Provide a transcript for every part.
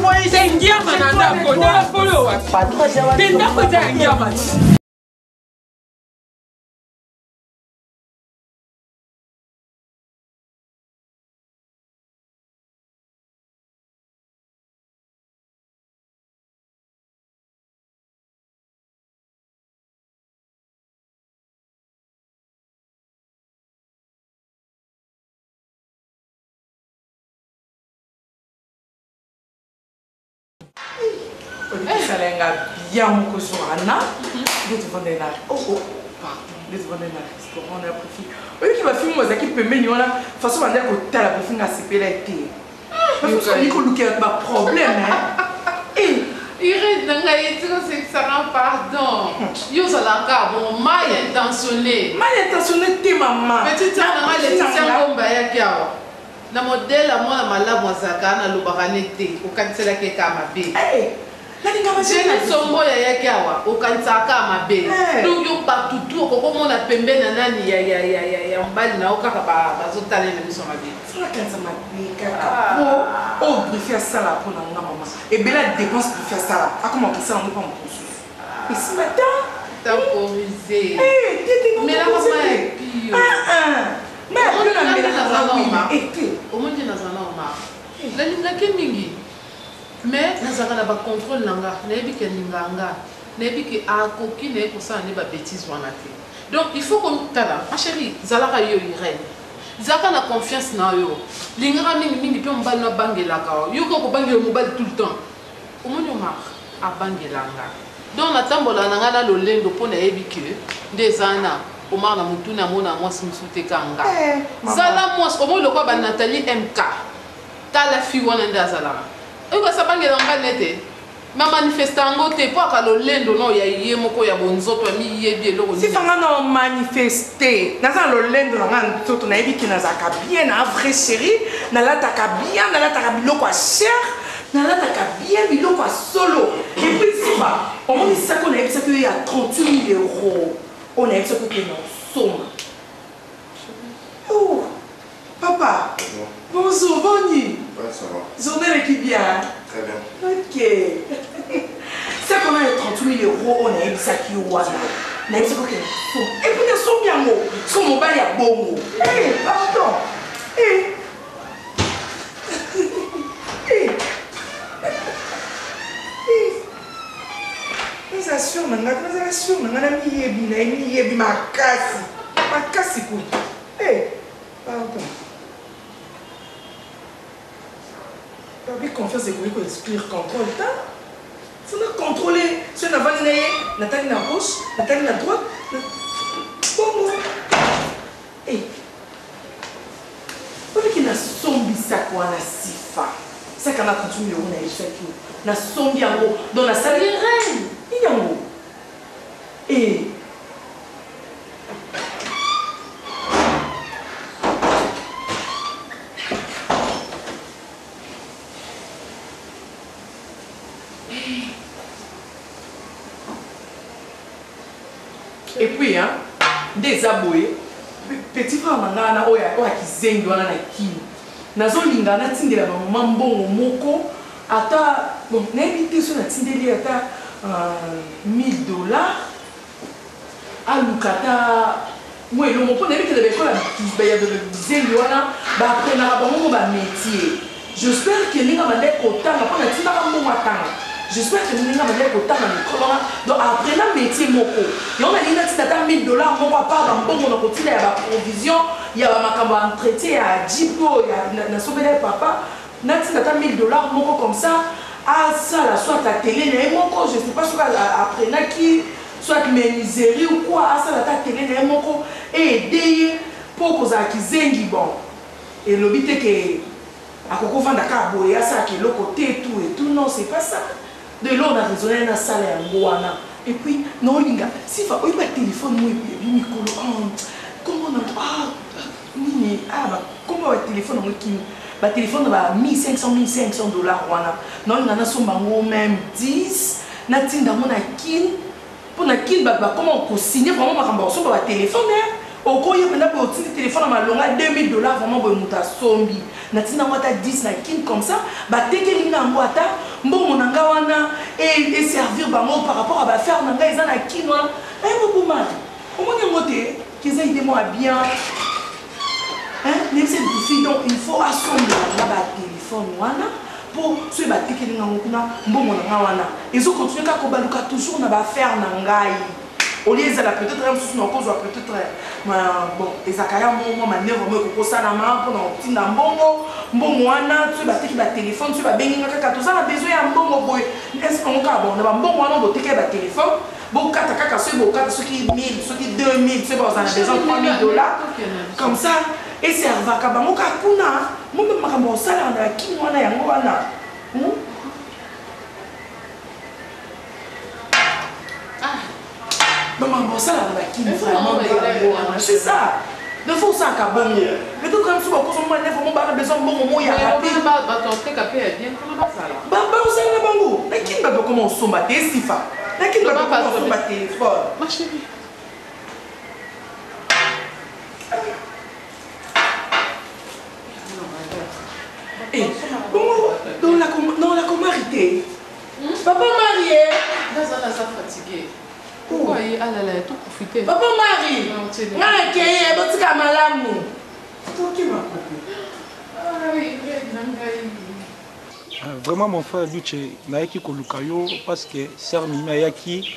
voyais c'est un diamant dans la polo. Pas trop ça. T'es d'accord c'est un diamant. Ça l'a bien mon cochon Anna. D'autres vont là. Oh oh. Pardon. D'autres vont là. Restaurant on a profité. Oui qui va filmer moi qui peut mener on a façon on a côté la profite à se payer été. Parce que il faut nous qu'il y a pas problème hein. Eh Irène nangaye tu sais que ça rend pardon. Yo ça la ka bon mal intentionné. Mal intentionné t'es maman. Mais tu t'as nangaye les tiens bomba ya kiawa. Na modèle à moi na malamu azaka na lobakane te okanisela ke kama be. Eh Jeni sombo ya yake awa okanisaka mabe. Donc yo partout tout koko mona pembe na nani ya mbali na okaka bazotana na biso mabe. Sala kanza mabe kaka. Oh préfère ça là pour na maman. Et bela dépense préfère ça là. A comment ça on ne pas mon processus. Et ce matin temporisé. Eh t'étais non. Mais la maman est pire. Mais on a mis dans la maman. Et que au monde na zana oma. La linga ke mingi. Mais nazaka na ba contrôle nanga na yebi ke ninganga na yebi ke akoki na ko sa ne ba bêtise wana te. Donc il faut qu'on tala ma chérie zalaka yo Irène zaka na confiance na yo lingaka mingi pe mbali na bangelaka yo ko bangela mobali tout le temps omonyo mar a bangelanga donc na tambola nanga na lolendo po na yebi ke ndezana omar na mutuna mona mwasi musute kanga zala mwasi omo lokwa ba Nathalie MK ta la fille wana ndazala. Et que ça bangue dans le net, ma manifestant te pas qu'à l'olendo non ya yé moko ya bonzo to mi yé bien lo. Si fanga non manifester, naza l'olendo na nto to na yebi ki nazaka bien na vrai chéri, na la taka bien, na la taka biloko a cher, na la taka bien biloko a solo. Et puis c'est pas, on dit ça qu'on a ça qu'il y a 38 000 €. On a ça que non somme. Oh, papa. Bonjour, bonne nuit. Ouais, ça va. Journée qui bien. Très bien. Ok. C'est quand même 38 000 €, on a eu ça qui est au hasard. On a eu ça qui est au hasard. Et puis, ils sont bien beaux. Son mobile est bon. Eh, pardon. Eh. Eh. Nous assurons, nous avons mis ma casse. Eh, pardon. Avec confiance et qu'on explique contrôle. Il faut contrôler. Si on a validé, Nathalie à gauche, Nathalie à droite. Bon, eh. Parce qu'il y a sombi ça quoi na sifa. C'est qu'on a continué on a échec. Na sombi en haut dans la salle Irène. Il y a en haut. Et et puis, hein, des aboués, petit frère Mangana, oya qui zengi wana na kini. Nazo lingana tinde la maman bon moko, ata bon, n'invité sur la tinde ata $1000. À Lukata, moi le moko n'invité de l'école la ya de zengi wana, ba après na ba mon ba métier. J'espère que linga mande kotanga pour na tina ba mo matanga. J'espère que nous avons des quotas dans l'école. Donc après le métier moko, il y a $1000 moko à part dans bon on continue à la provision, il y a un entretien à Djibo, il y a un papa, il y a $1000 moko comme ça, à ça la soit à télé, moko, je ne sais pas soit après qui, soit menuiserie ou quoi, à ça la télé moko et aider pour que ça zengi bon. Et le but est que à koko vanda ka boya ça que le côté tout et tout non, c'est pas ça. De l'eau, on a raisonné dans la salle et puis, non, linga, si va, oui, ma téléphone, moi, micro, comment on a, comment le téléphone, le téléphone, $1500 $1500, non, on a son bango même 10, natin dans mon akin, pour na kin, comment on signe, vraiment, ma cambo, sur le téléphone, okoye pena pe otindi téléphone na malonga $2000 vraiment boye moto asombi natina ngo ata 10 na kin comme ça batekelingi na yango ata mbongo na nga wana eservir bango par rapport à bafaire na nga eza na kin wana ayebobomaki omoni yango te keza ide mo bien même cette fille donc il faut assembler na batelefone wana pour soki batekelingi yango kuna mbongo na nga wana ezokontinue kaka kobaluka toujours na bafaire na ngai au lieu ezala peut-être mosusu na okozwa peut-être bon ezalaka ya mo manœuvre mo ekokosalama mpona kotinda mbongo wana soki bateki batelefone soki babenginga kaka toza na besoin ya mbongo boye ese nango kaka bon na bambongo wana boteki ya batelefone bokata kaka soki bokata soki 1000 soki 2000 soki baza na besoin $3000 comme ça eservaka bango kaka kuna mombe makambo osalaka na bakini wana yango wana maman ça là la qui vraiment c'est ça de faut ça ka bon mais tout comme ça ko so mo ne faut mo ba besoin bon mo ya rapide ba to ka pe bien comment ba ça là ba ça na bango la qui ba comment so ba te sifa la qui ba comment so ba téléphone ma chérie et bon dans la comarité papa marié dans ça fatigué. Pourquoi il a tout profité? Papa Marie, on est botika malamu. Qui m'a coupé? Vraiment mon frère Duche naiki kolukayo parce que sœur Mimi ayaki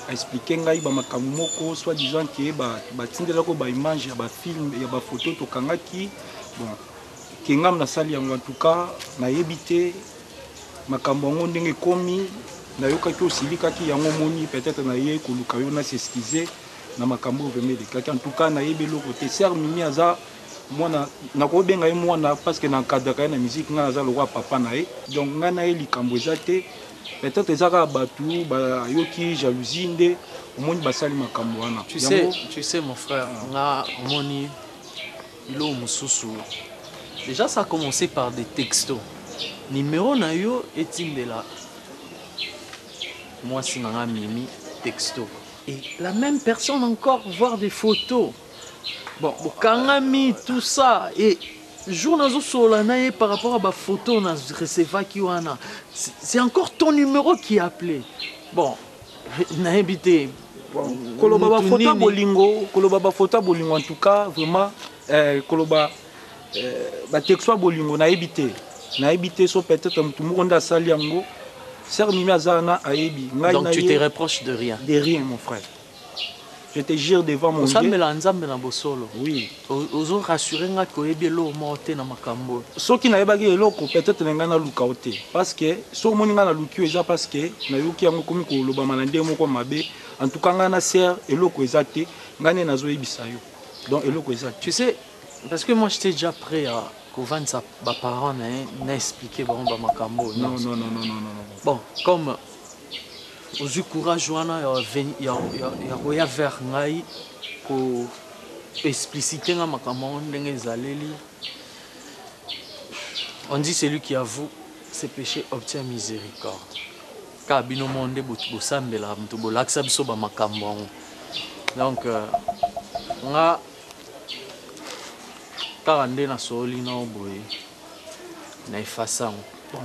a expliqué ngai ba makambo moko soit disant que ba tindela ko ba image ya ba film ya ba photo to kangaki bon kengam na sali yango en tout cas na yebité makambo ngo ndenge komi na yokaki osilikaki yango moni peut-être na ye koluka yo na s'excuser na makambo vraiment de en tout cas na yebelo côté sœur Mimi aza mwana na ko benga ye mwana parce que na cadre ka na musique nga aza le roi papa na ye donc nga na ye likambo ezate peut-être ezaka batu ba yoki jalousie nde omoni basali makambo wana tu sais mon frère nga moni lo mususu déjà ça a commencé par des textos numéro na yo etindela moi c'est un Mimi texto et la même personne encore voir des photos bon kangami tout ça et jour nazo solana par rapport à ma photo na receva ki wana c'est encore ton numéro qui a appelé bon na habité koloba ba photo bolingo en tout cas vraiment koloba ba texto bolingo na habité so peut-être tout le monde a sali yango. Donc tu te reproches de rien? De rien, mon frère. Je te jure devant mon Dieu. Oui. Ozo rassurer nga ko ebelo moté na makambo. Ce qui n'a pas gagné loko peut-être ngana lukaote parce que so moninga na lukio eza parce que na yoki yango komi ko loba manande moko mabe en tout cas ngana ser eloko ezate ngane nazo yebisa yo. Donc eloko ezate. Tu sais parce que moi j'étais déjà prêt à vendre sa parole n'a expliqué bon ba makambo. Non. Bon, comme au courage wana ya vers ngai ko expliciter nga makambo ndenge zaleli. On dit celui qui avoue ses péchés obtient miséricorde. Ka bino monde bo sambela mtu bo laksa biso ba makambo. Donc nga karande na soli na oboye na efasa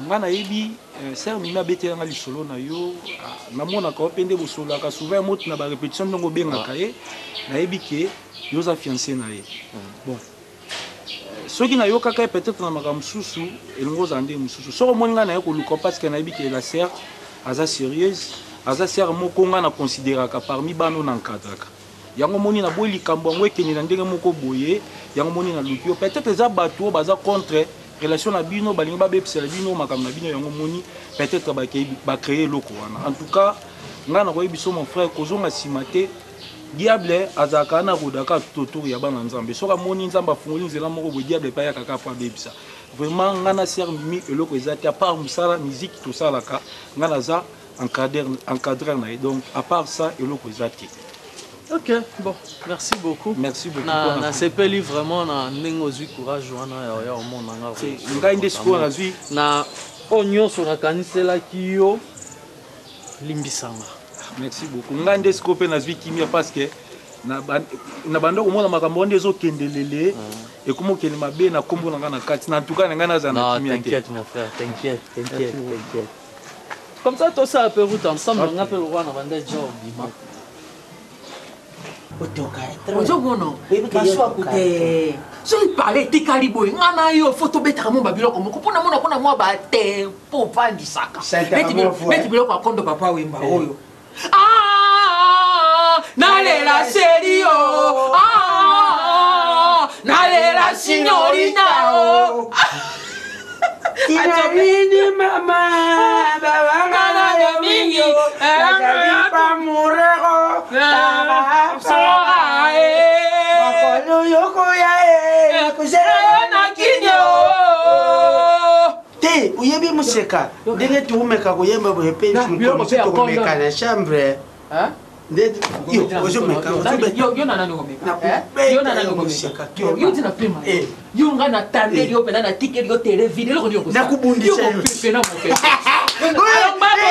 nga na yebi sœur Mimi abetela nga lisolo na yo namonaka opende bosolaka souvent moto na ba répétition ndongo bengaka ye na yebi ke yo za fiancé na ye bon soki na yo kaka peut-être na makambo mususu elongo za nde mususu soko moni nga na ye koluka parce que na yebi ke la sœur aza sérieuse aza sœur moko nga na considéraka parmi bano na nkadraka yango moni na boyi likambo yango ekende na ndenge moko boye yango moni na lukio peut-être eza bato baza contre relation na bino balingi babepesela bino makambo na bino yango moni peut-être bacréer eloko wana en tout cas nga na koyebi biso mon frère kozonga nsima te diable azalaka na kodaka autour ya bana nzambe soki amoni nzambe afungoli nzela moko boye diable epai ya kaka po abebisa vraiment nga na sœur Mimi eloko eza te à part mosala musique tosalaka nga naza encadreur na ye donc à part ça eloko eza te. Ok, bon, merci beaucoup. Merci beaucoup. Na sepeli vraiment na ndenge ozwi courage wana ya omona nga. C'est ngai nde siko na zwi na onyoso na kanisela kiyo limbisanga. Merci beaucoup. Ngai nde siko pe na zwi kimia parce que na bando komona makambo nde ezokendelele ekoma okende mabe na kombo na nga na kati na tout cas na ngai naza na kimia te. T'inquiète mon frère, t'inquiète. Comme ça toi ça peut route ensemble on appelle le roi na banda job bima. ozomono baswakute soki pale etikali boye nga na yo fo tobetaka mo babiloko moko mpona mona mpona mwa bate mpo ovandisaka beti biloko akondo papa wemba oyo nalela serio nalela signorina Tinamini mama, babangana ya mingi, nakalipa murego, makolo yoko ya kusera na kinyo. Te, uyebi museka, ndenge tuumeka kuyemba bwepe nchumukomichi tukumeka na chambre. Yo na nani ngomeka yo na nani ngomeka yo tina pema yo nga na tande yo pena na ticket yo televide lo ko nakubundisa yo pena mo pe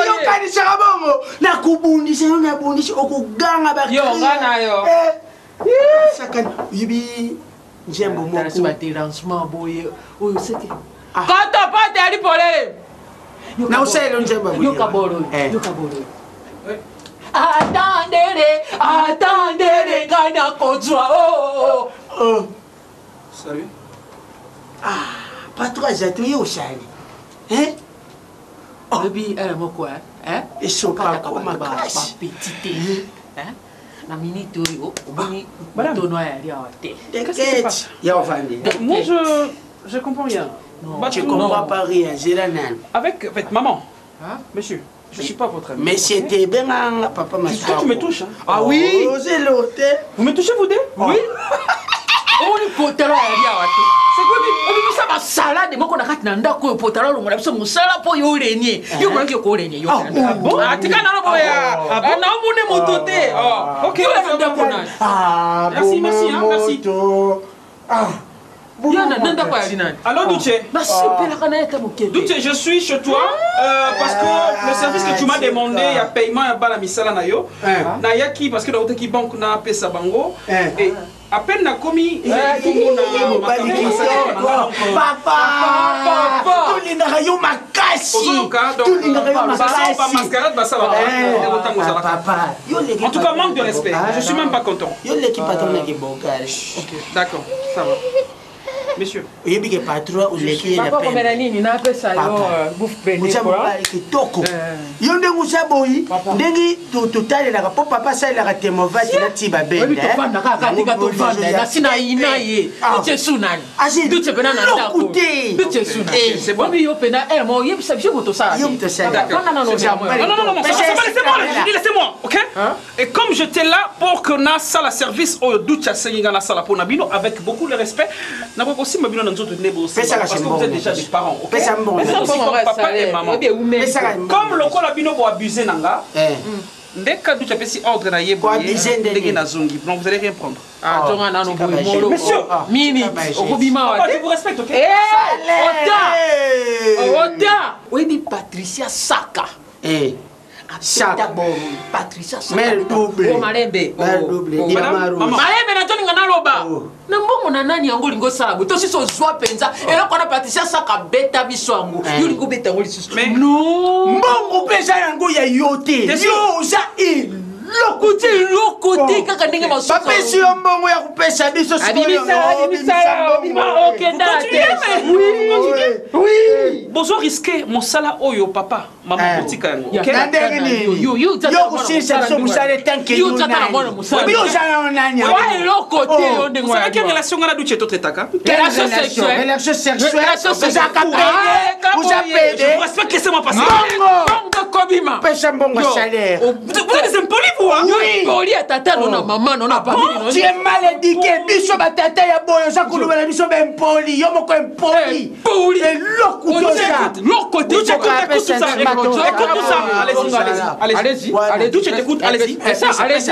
yo kanisa kabongo nakubundisa yo nabundisa okuganga bakri yo nga na yo sakani yibi njembo moko tara ba dérangement boye oyo seki quand pate ali pole na uselo njembo yo kabolo Attendez, gana konzwa Salut. Pas trois zatu yo shani. Baby, moko Ils sont pas comme ma classe. Petite. Na minute oyo, oboni tono ya lia te. T'inquiète, ya ofandi. Moi, je comprends rien. Tu comprends pas rien, j'ai la nan. Avec maman. Monsieur. Je ne suis pas votre ami. Mais c'était bien, papa m'a dit. Tu me touches. Ah oui. Vous me touchez, vous deux? Oui. C'est quoi ça va salade moko na kati na ndako potala longo na biso musala po yo lenye yo mwangi ko lenye yo bon atika na lobo ya na omune moto te OK yo ndako na merci merci Alors Douché, je suis chez toi parce que le service que tu m'as demandé, il y a paiement à la misala na yo. Na yaki parce que l'autre qui banque na pesa bango et à peine na commis papa tulinga yo makasi en tout cas manque de respect, je suis même pas content. D'accord, ça va. Monsieur. Oui, bien que patron ou l'équipe la peine. Papa, nini na pesa yo bouffe prendre quoi. Kitoko. Yo ndengu saboyi, ndengi totale la po papa ça la temovati na tiba benda. Oui, to vanda ka katika to vanda na sina ina ye. Tu sunani. Dutse pena na ndako. Dutse sunani. C'est bon yo pena mo yeb sa biso to ça. Non, laissez-moi, OK? Et comme j'étais là pour que na sala service au Dutcha Senga na sala pour Nabino avec beaucoup de respect, na aussi ma bino nzoto nebo parce que vous êtes déjà des parents, OK? Papa et maman. Comme le col abino bo abuser nanga. Ndeka Dutcha pesi ordre na yebo ndenge na zongi. Donc vous allez rien prendre. Monsieur, minute. Okobima wa. Je vous respecte, OK? Oda. Oui, Patricia Saka. Patricia Mère double. Malembe. Mère double. Malembe na toni ngana loba. Na mbongo na nani yango lingo sala bo. Tosi so zwa penza. Elo kona Patricia Saka beta biswangu. Yo lingo beta ngoli susu. Non. Mbongo pesa yango ya yote. Yo za Lokote kaka ndenge masuka. Papa si mbongo ya kupesa biso Oui. Bozo risquer mon sala oyo papa. Maman botika yango. OK? Yo kusisa so musale tanke yo na musale. Yo za nani? Ouais lokote yo ndenge. Vous savez quelle relation on a Dutche to tretaka? Relation sexuelle. Vous appelez. Je vous respecte, laissez-moi passer. Bongo kobima. Pesa mbongo salaire. Vous êtes impoli vous? Poli à tata non na maman non na famille non. Tu es mal éduqué. Biso batata ya boyo za kulubela biso ben poli. Yo moko impoli. Poli. Et lokote. Écoute ça. Allez-y. D'où tu t'écoutes, allez-y. Allez-y.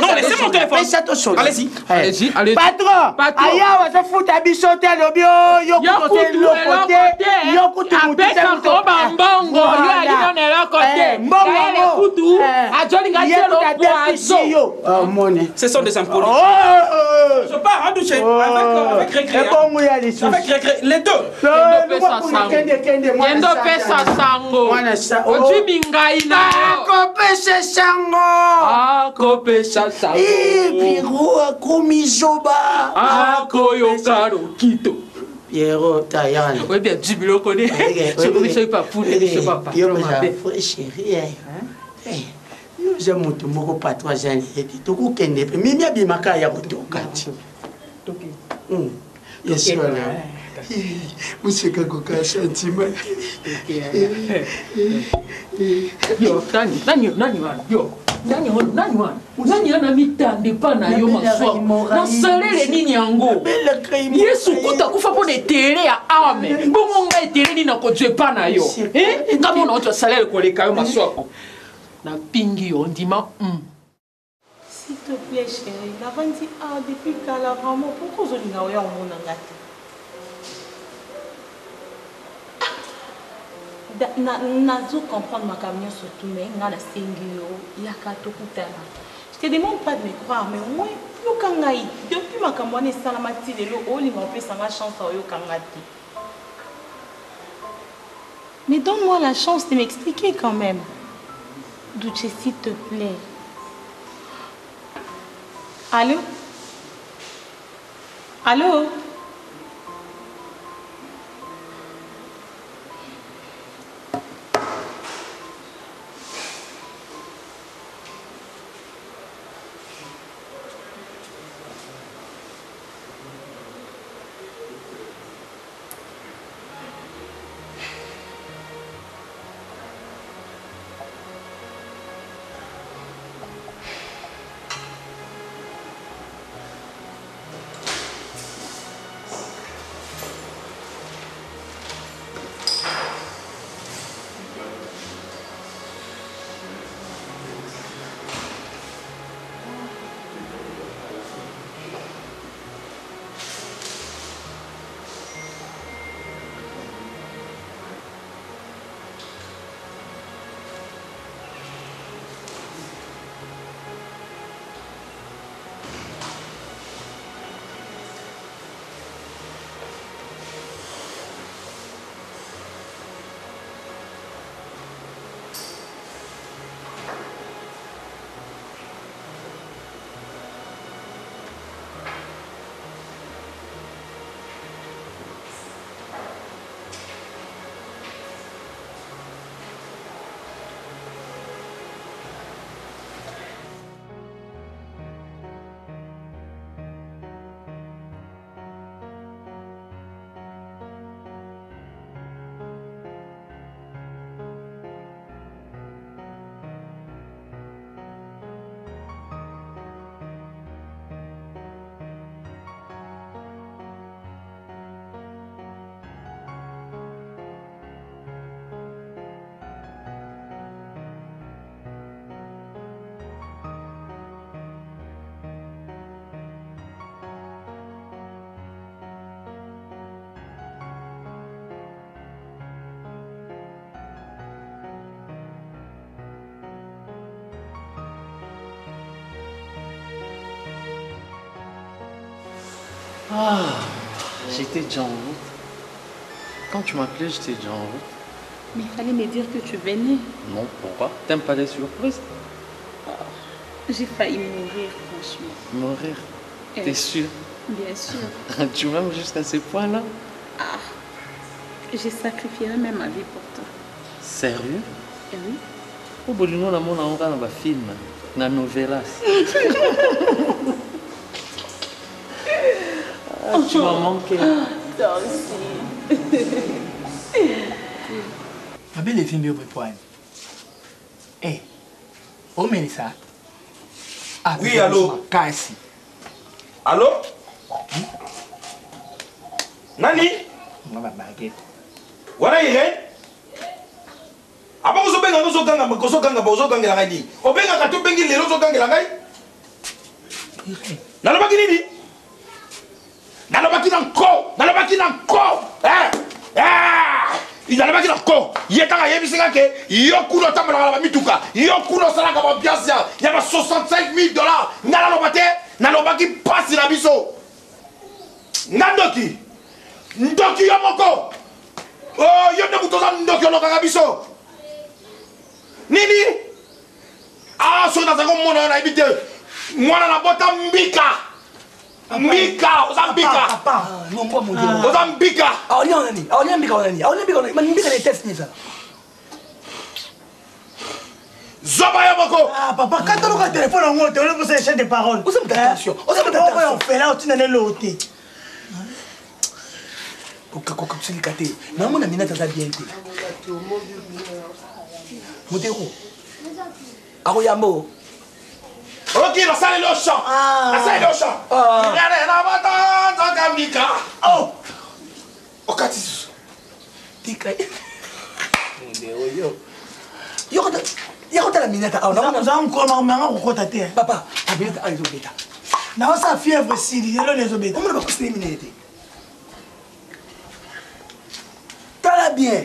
Non, laissez mon téléphone. Allez-y. Patron. Aya wa futa biso te lobio yo kutu lokote. Yo kutu mbongo. Yo ali na lokote. Mbongo. Ce sont des impolits. Je pars à doucher avec regret. Avec regret. Les deux. Pierrot, Tayan. Oui, bien, du bureau connaît. Je ne sais pas pour les papa. Chérie, nous avons tout mon patron, j'ai dit, tout le monde est mais bien, bien, ma carrière, tout le monde. Bien sûr, monsieur Kakoka, sentiment. Yo, nani anamitande pa na yo maswa na salele nini yango Yesu kuta kufa po de tere ya ame bongo ngai tere ni na ko pa na yo ngamo na oto salele ko leka yo maswa ko na pingi yo ndima s'il te plaît chérie la vandi depuis kala vraiment pourquoi ozolinga oya omona ngati nazo comprendre ma camion surtout mais ngana sengio yaka tokutana je te demande pas de me croire mais au moins yokangai depuis ma camion salamati lelo olinga opesa nga chance oyo kangati mais donne-moi la chance de m'expliquer quand même Douce s'il te plaît allô allô Ah, j'étais déjà en route. Quand tu m'appelais, j'étais déjà en route. Mais il fallait me dire que tu venais. Non, pourquoi? T'aimes pas les surprises? J'ai failli mourir, franchement. Mourir? T'es sûr? Bien sûr. Tu m'aimes jusqu'à ce point-là? Ah, j'ai sacrifié même ma vie pour toi. Sérieux? Eh oui. Au bout du nom, on a un film, une novelas. Tu m'as manqué. Toi aussi. Ma belle est une point. Eh, oh Mélissa. Ah, oui, allô? Kasi. Allô? Nani? Maman baguette. Voilà, il est. Après, vous avez un ganga, Obenga katu bengi lelo zo ganga langai. Nalobaki nini? Nalobaki nanko. Eh! Ah! Il a pas ko yetanga yebisika ke yokuno tamala ba mituka yokuno sala ka ba biasa ya ba $65,000 ngala lo bate na lo baki pasi na biso ngandoki ndoki yomoko oh yonde mutoza ndoki lo ka biso nini ah so na zango mona na ibite mwana na bota mbika Mbika, Ozambika. Papa, non pas mon Dieu. Ozambika. Mbika les tests ni ça. Zoba Yamako. Ah papa, quand tu as le téléphone en haut, tu as le chef de parole. Où c'est attention. Où c'est attention. On fait là, tu n'as pas l'auté. Koka c'est le caté. Mais mon ami n'a pas bien été. Motero. Aroyambo. Ok, la salle est au champ. La salle est au champ. Oh. Okatis. Tika. Yo la minette. Ah, on a encore maman ko taté. Papa, abeta ali zobeta. Na sa fièvre si, il est les obeta. On va pas se minette. Tala bien.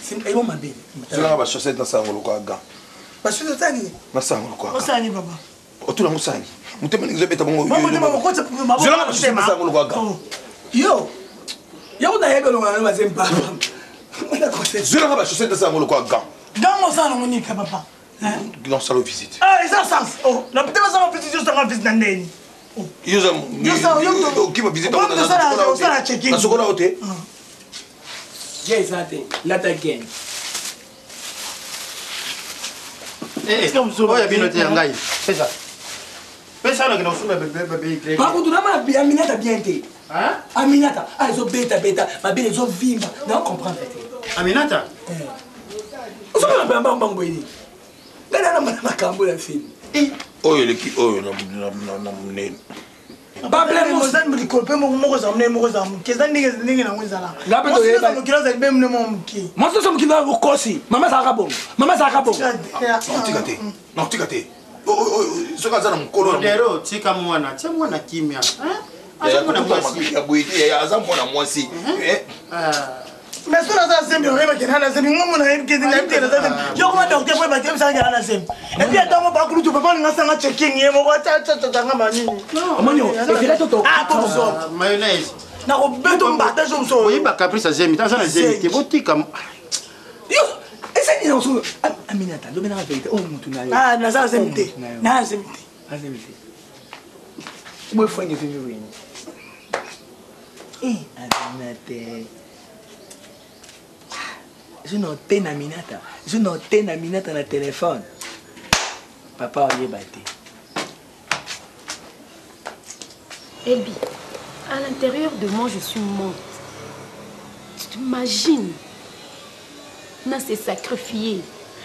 C'est bon ma belle. Tu as ba chaussette dans sa ngolo kwa ga. Parce que c'est ça. Masangolo kwa. Osani papa. Otula musani. Mutema ngizobeta bongo. Yo. Yo na yebe lo ngana mazempa. Je la chaussette de ça ngolo kwa ga. Dans mon salon unique papa. Dans salon visite. Ah, ça sens. Oh, la petite maison visite juste en visite d'année. Yo qui va visiter dans ça check-in. Na sokola hote. Yes, ate. La again. Eh, oya bino te ngai. Pesa. Pesa na kina usuma bebe. Par contre, na ma Aminata bien te. Hein? Aminata, ah ils ont beta, ma belle ils ont vimba. Non comprendre. Aminata. Vous savez la bamba mbangwini. Dana na makambo la film. Oyo leki oyo na munene. Babla mozan muri kolpe mo za mne mo za mkeza ndinge na mwenzala. Ngabe to yeba mukira za libe mne mo mki. Moso so mkina ukosi. Mama za kabongo. Mama za kabongo. Non tikate. Soka za na mkolo. Ndero tika mwana. Tia mwana kimya. Aza mwana mwasi. Ya buiti aza mwana mwasi. Mais sur la scène, on va dire la scène, on va dire la scène. Je crois que docteur va dire ça la scène. Et puis attends, on va pas tu peux pas nous faire un checking, on va ta mani. Non. Manio, et puis là toto. Ah, pour ça. Mayonnaise. Na robeto mbata je mso. Oui, ba caprice zemi, ta na zemi, ke botika. Yo, essaye de nous. Aminata, do mena vérité. Oh mutu na yo. Ah, na ça zemite. Na zemite. Na zemite. Moi faut une vie oui. Aminata. Je notais Naminata. Je notais Naminata dans le téléphone. Papa a battu. Elbi, à l'intérieur de moi, je suis morte. Tu t'imagines? On s'est sacrifié.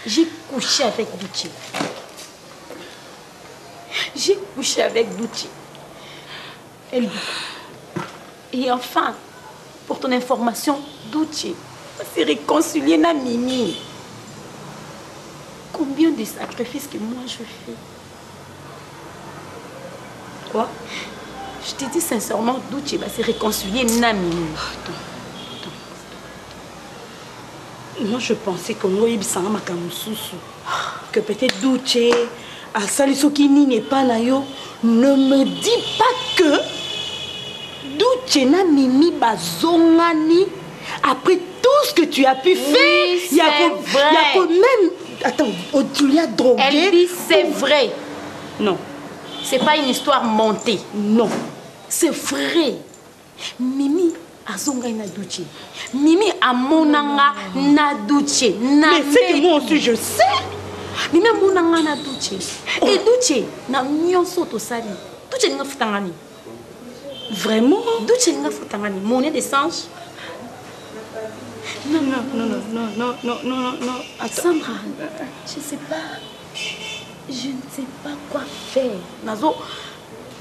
J'ai couché avec Duchi. J'ai couché avec Duchi. Elbi. Et enfin, pour ton information, Duchi s'est réconcilié na Mimi. Combien de sacrifices que moi je fais? Quoi? Je te dis sincèrement, Duchi va se réconcilier na Mimi. Attends. Moi je pensais que que peut-être Duchi a salisoki n'est pas na yo. Ne me dis pas que Duchi na Mimi bazongani. Après tout ce que tu as pu faire, il y a quand même... Attends, tu l'as drogué. Elle dit c'est vrai. Non. C'est pas une histoire montée. Non. C'est vrai. Mimi a zonga na Duchi. Mimi a monanga na Duchi. Mais c'est que moi aussi je sais. Mimi a monanga na Duchi. Et Duchi na nyonso to sali. Duchi nga futangani. Vraiment? Duchi nga futangani. Monnaie d'essence. Non. Attends. Sandra, je ne sais pas. Je ne sais pas quoi faire.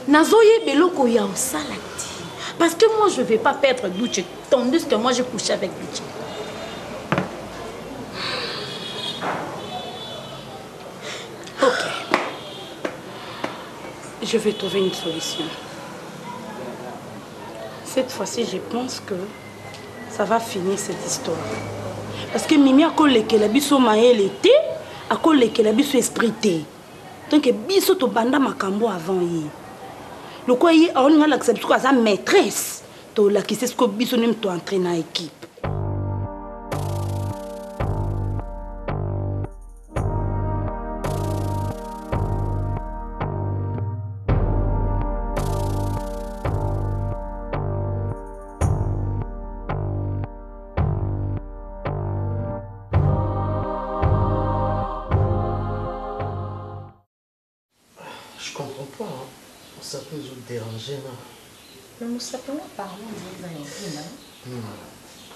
Nazo yebeloko ya osalati. Parce que moi je ne vais pas perdre Duchi, tandis que moi je couche avec Duchi. Ok. Je vais trouver une solution. Cette fois-ci, je pense que ça va finir cette histoire. Parce que Mimi a collé que la biso maël était, a collé que la biso esprit. Donc biso to banda makambo avant yi. Le quoi yi on a l'accepté quoi sa maîtresse. To la qui c'est ce que biso nem to entraîner en équipe. Ça peut vous déranger, non? Mais nous savons parler des années.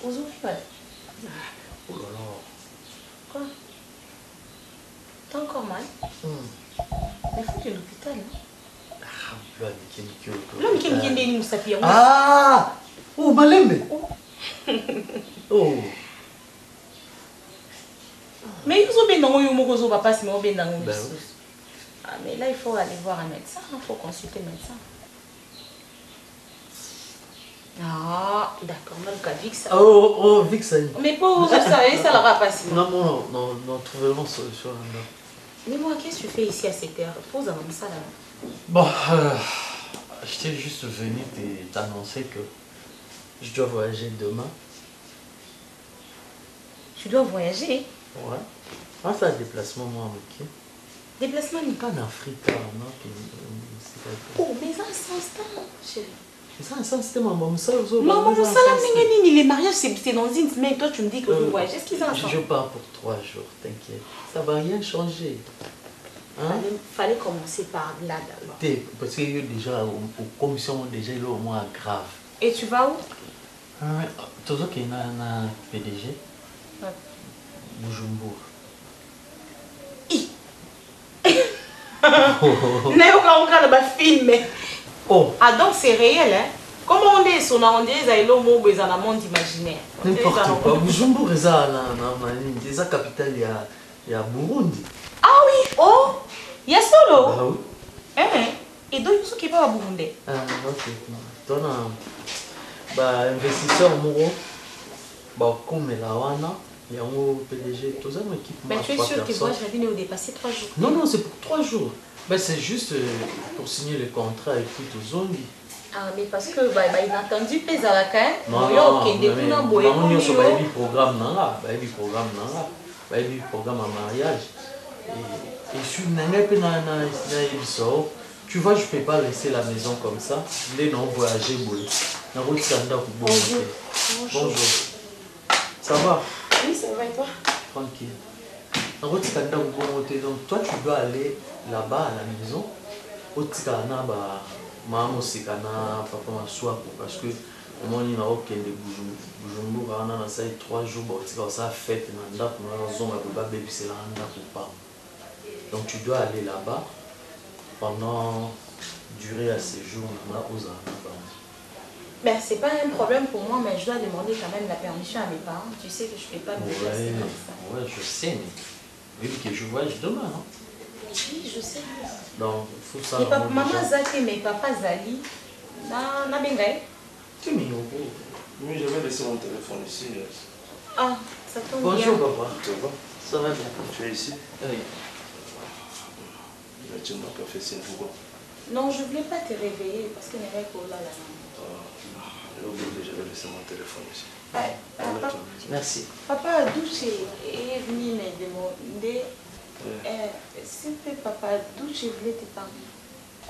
Aux ouvriers. Oh là là. Quoi? T'as encore mal? Mais il faut que l'hôpital. L'homme qui est né, nous savons. Ah! Oh, Malembe! Oh! Mais ils ont bien dans le monde, ils ont pas si mal bien dans le monde. Ah, mais là, il faut aller voir un médecin, il faut consulter le médecin. Ah, d'accord, même qu'à Vix. Oh, Vix. Mais pour ça, ça l'aura passé. Non, trouvez une solution. Mais moi, qu'est-ce que tu fais ici à cette heure? Pose avant ça là. Bon, j'étais juste venu t'annoncer que je dois voyager demain. Tu dois voyager? Ouais. Ah, c'est un déplacement, moi, ok. Déplacement n'est pas en Afrique, non? Oh, mais ça, c'est un instant, chérie. Ça, c'était maman. Maman, les mariages, c'est dans une semaine. Toi, tu me dis que vous voyagez. Est-ce qu'ils ont changé? Je pars pour 3 jours, t'inquiète. Ça va rien changer. Hein? Fallait commencer par là d'abord. Parce qu'il y a déjà, aux commissions, déjà, il est au moins grave. Et tu vas où? Toujours qu'il y a un PDG. Bujumbura. Film. Oh. Ah donc c'est réel, hein? Comment on est sur on dirait dans le monde imaginaire. N'importe quoi. Bujumbura est la capitale il y a Burundi. Ah oui, oh, il y a solo. Ah oui. Et donc ils sont qui va à Burundi. Ah ok. Donc investisseur Moro, comme la Wana. Il y a un PDG, tout ça, une équipe. Mais tu es sûr que moi, je l'avais dépassé 3 jours? Non, c'est pour 3 jours. Ben, c'est juste pour signer le contrat et puis tout ça. Ah, mais parce que il a entendu pèse à la caille. Non, programme à mariage. Et je suis tu vois, je ne peux pas laisser la maison comme ça. Les non voyager, bonjour. Ça va? Oui, ça va et toi? Tranquille. Donc toi tu dois aller là-bas à la maison. Parce que moi il n'y a aucun de Bujumbura, on a 3 jours, ça fête, donc tu dois aller là-bas pendant durer à ces jours aux Ben, c'est pas un problème pour moi, mais je dois demander quand même la permission à mes parents. Tu sais que je ne peux pas me déplacer comme ça. Ouais, je sais, mais vu que je voyage demain, non? Oui, je sais. Donc, il faut ça. Maman Zaki, mais papa Zali, na bengai. Tu m'y oui, je vais laisser mon téléphone ici. Ah, ça tombe bien. Bonjour, papa. Ça va bien? Tu es ici? Oui. Mais tu ne m'as pas fait signe pourquoi? Non, je ne voulais pas te réveiller parce que je n'avais pas là. J'ai oublié, je vais laisser mon téléphone ici. Papa, merci. Papa Douche est venu me demander. S'il te plaît, papa Douche voulait te parler.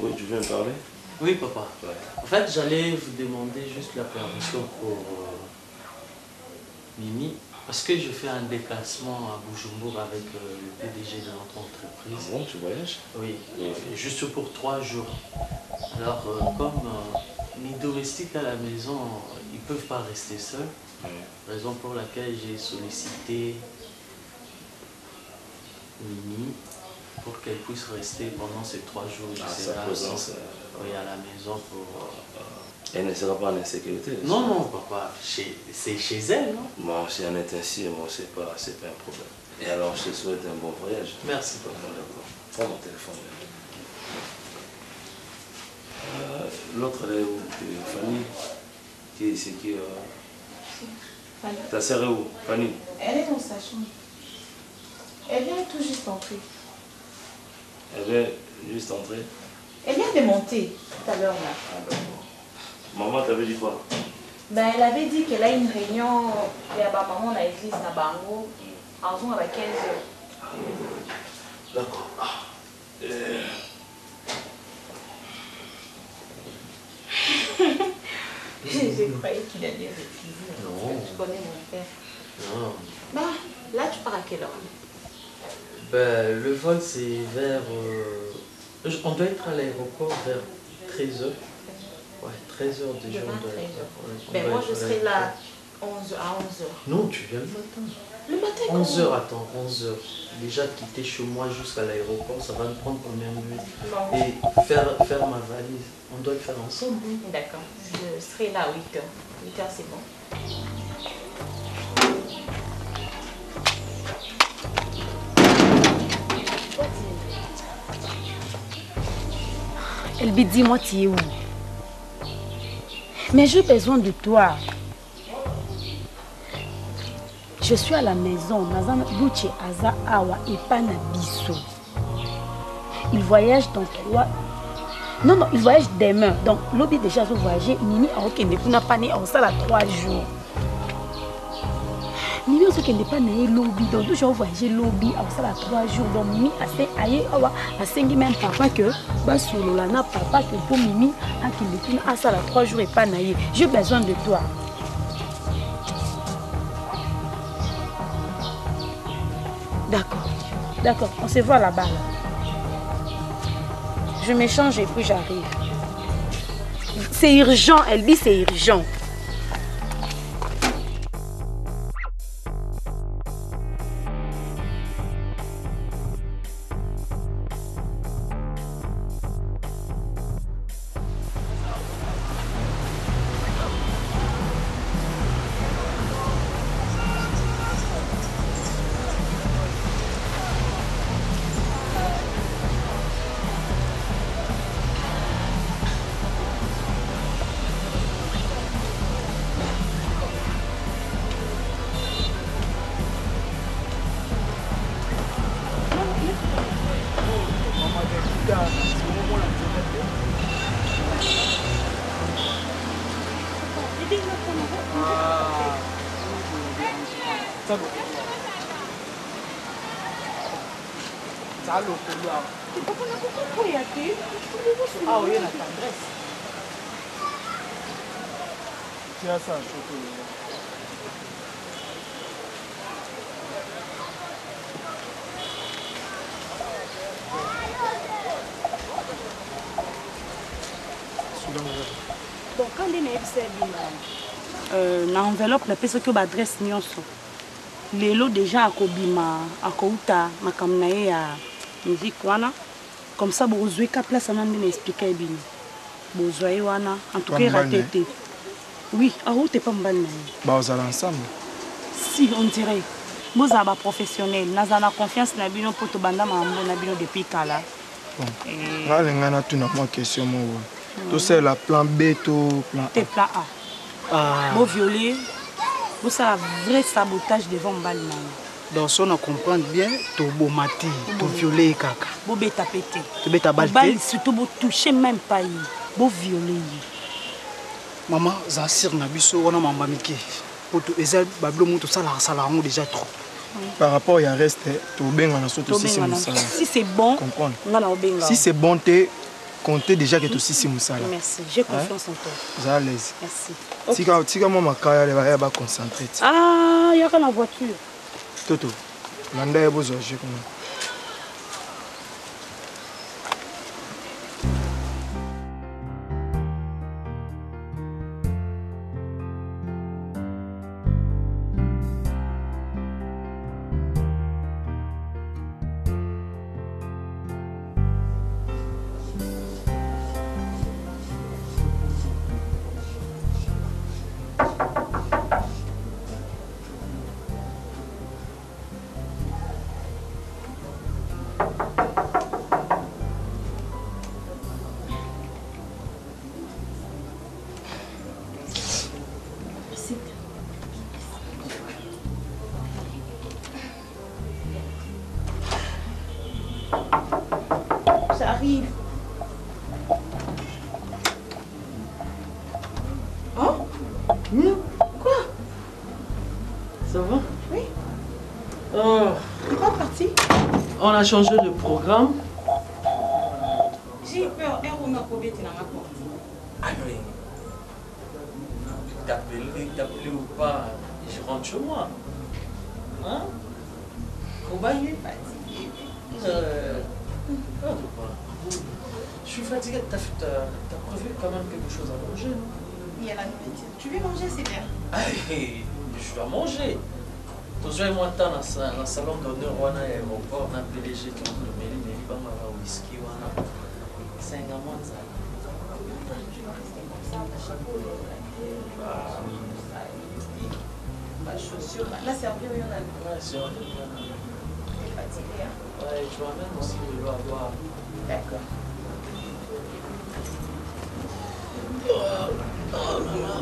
Oui, tu veux me parler? Oui, papa. Ouais. En fait, j'allais vous demander juste la permission pour Mimi. Parce que je fais un déplacement à Bujumbura avec le PDG de notre entreprise. Ah bon, tu voyages? Oui, juste pour 3 jours. Alors, comme mes domestiques à la maison, ils ne peuvent pas rester seuls, raison pour laquelle j'ai sollicité Mimi pour qu'elle puisse rester pendant ces 3 jours. Sa présence oui, à la maison pour... Elle ne sera pas en insécurité? Non, papa, c'est chez elle, non? Bon, si elle est ainsi, moi, c'est pas un problème. Et alors, je te souhaite un bon voyage. Merci, papa. D'accord. Prends mon téléphone. L'autre, elle est où? Fanny, qui est ici, qui Ta sœur est où, Fanny? Elle est dans sa chambre. Elle vient tout juste entrer. Elle vient juste entrer. Elle vient de monter tout à l'heure là. Ah, d'accord. Maman t'avait dit quoi? Ben, elle avait dit qu'elle a une réunion. Il y a maman à l'église à Bango. En jour à 15 heures. D'accord. Je croyais qu'il allait refuser. Non. Je connais mon père. Non. Bah, là, tu pars à quelle heure? Ben, le vol, c'est vers... on doit être à l'aéroport vers 13h. Ouais, 13h déjà. On doit être, ben, moi, je serai là à 11h. Non, tu viens le matin. Le matin, 11h, attends, 11h. Déjà quitter chez moi jusqu'à l'aéroport, ça va me prendre combien de minutes? Et faire ma valise, on doit le faire ensemble. D'accord, je serai là à 8h. 8h, c'est bon. Elbi, dis-moi, tu es où? Mais j'ai besoin de toi. Je suis à la maison. Il voyage dans 3... Non, il voyage demain. Donc, l'objet déjà a voyagé. Nini a aucun depuis n'a pas né en salle à 3 jours. Nini a aucun pas né lobby. Donc, j'ai voyagé lobby en salle à 3 jours. Donc, Mimi a fait aïe à 5 même papa que bah sur l'olana papa que pour Mimi a qu'il depuis à salle à 3 jours et pas naïe. J'ai besoin de toi. D'accord, on se voit là-bas. Je m'échange et puis j'arrive. C'est urgent, Elbi, c'est urgent. Ah oui, la tendresse. Tiens ça, chocolat. Bon, quand on est l'enveloppe, la personne qui adresse nyonso. Lelo déjà à Kobima, à Kouta, ma kamnae à musique wana. Comme ça, vous avez qu'à place à m'expliquer bien. Vous avez wana, en tout cas raté. Oui, à où t'es pas mal. Bah, vous allez ensemble. Si, on dirait. Vous avez professionnel, nous avons confiance dans bino pour te banda mambo na bino depuis kala. Bon. Là, les gars, tu n'as pas de question moi. Tout c'est la plan B, tout plan A. T'es plan A. Ah. Vous violez, vous avez un vrai sabotage devant Mbali. Donc, si on comprend bien, tu as beau mater, tu as violé kaka. Vous avez pété. Tu as balté. Surtout, vous touchez même pas. Vous violez. Maman, Zassir Nabiso, on a maman Miki. Pour tout les ailes, Bablo, tout ça, ça l'a déjà trop. Par rapport à reste, tu as bien si c'est bon, comprendre. Si c'est bon, tu comptez déjà que tu as Moussala. Merci, j'ai confiance en toi. Vous êtes à l'aise. Merci. Si moi, ma carrière, elle va concentrer. Ah, il y a la voiture. Toto, l'anda est beau, je connais. arrive. Hein? Quoi? Ça va? Oui. Oh. C'est pas parti? On a changé de programme. J'ai peur, un romain pour bêter dans ma porte. Alors, t'appeler ou pas, je rentre chez moi. Hein? Comment il est fatigué? Je suis fatigué. T'as prévu quand même quelque chose à manger, non? Il y a la nourriture. Tu veux manger, c'est bien. Je dois manger. Toujours moi dans le salon d'honneur, on a l'aéroport, on a PDG, tout le monde, mais il va m'avoir whisky, on a 5 mois de ça. Ma chaussure, la servir, il y en a. Ouais, c'est vrai. T'es fatigué, hein? Ouais, je ramène aussi de l'eau à boire. D'accord. Oh là là.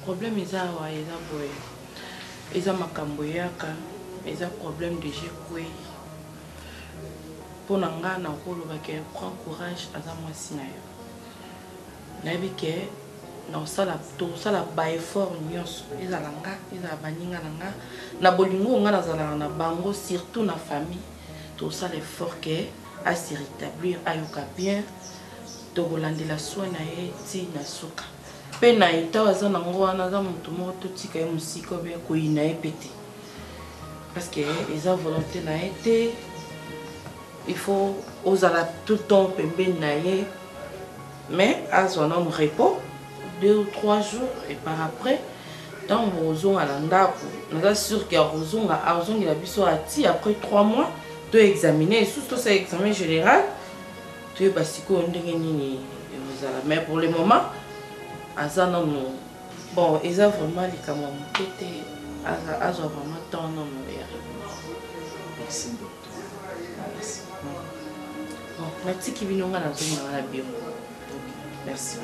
Problème eza wa eza boye eza makambo yaka eza problème de jekwe pona nga na koloba ke prend courage aza mwasi na yo nayebi ke na osala ba effort nyonso ezala nga ezala baninga na nga na bolingo nga nazalaka na bango surtout na famille tosala effort ke asi rétablir ayoka bien tokolandela soi na ye ti na suka mpe na eta aza nango wana aza motu moko totika ye mosika obe koyina ye mpe te parce que eza volonté na ye te il faut ozala tout le temps pembeni na ye mais azwa nano repos 2 ou 3 jours et par après ntango ozonga na ndako naza sûr ke azongela biso ati après 3 mois toexamine lisusu tosala examen général toyeba sikoyo ndenge nini ozala mais pour le moment aza nano bon eza vraiment likambo ya moke te azwa vraiment temps nano ya repos. Merci docteur. Merci. Bon, natiki bino nga nazonga na bio. Merci.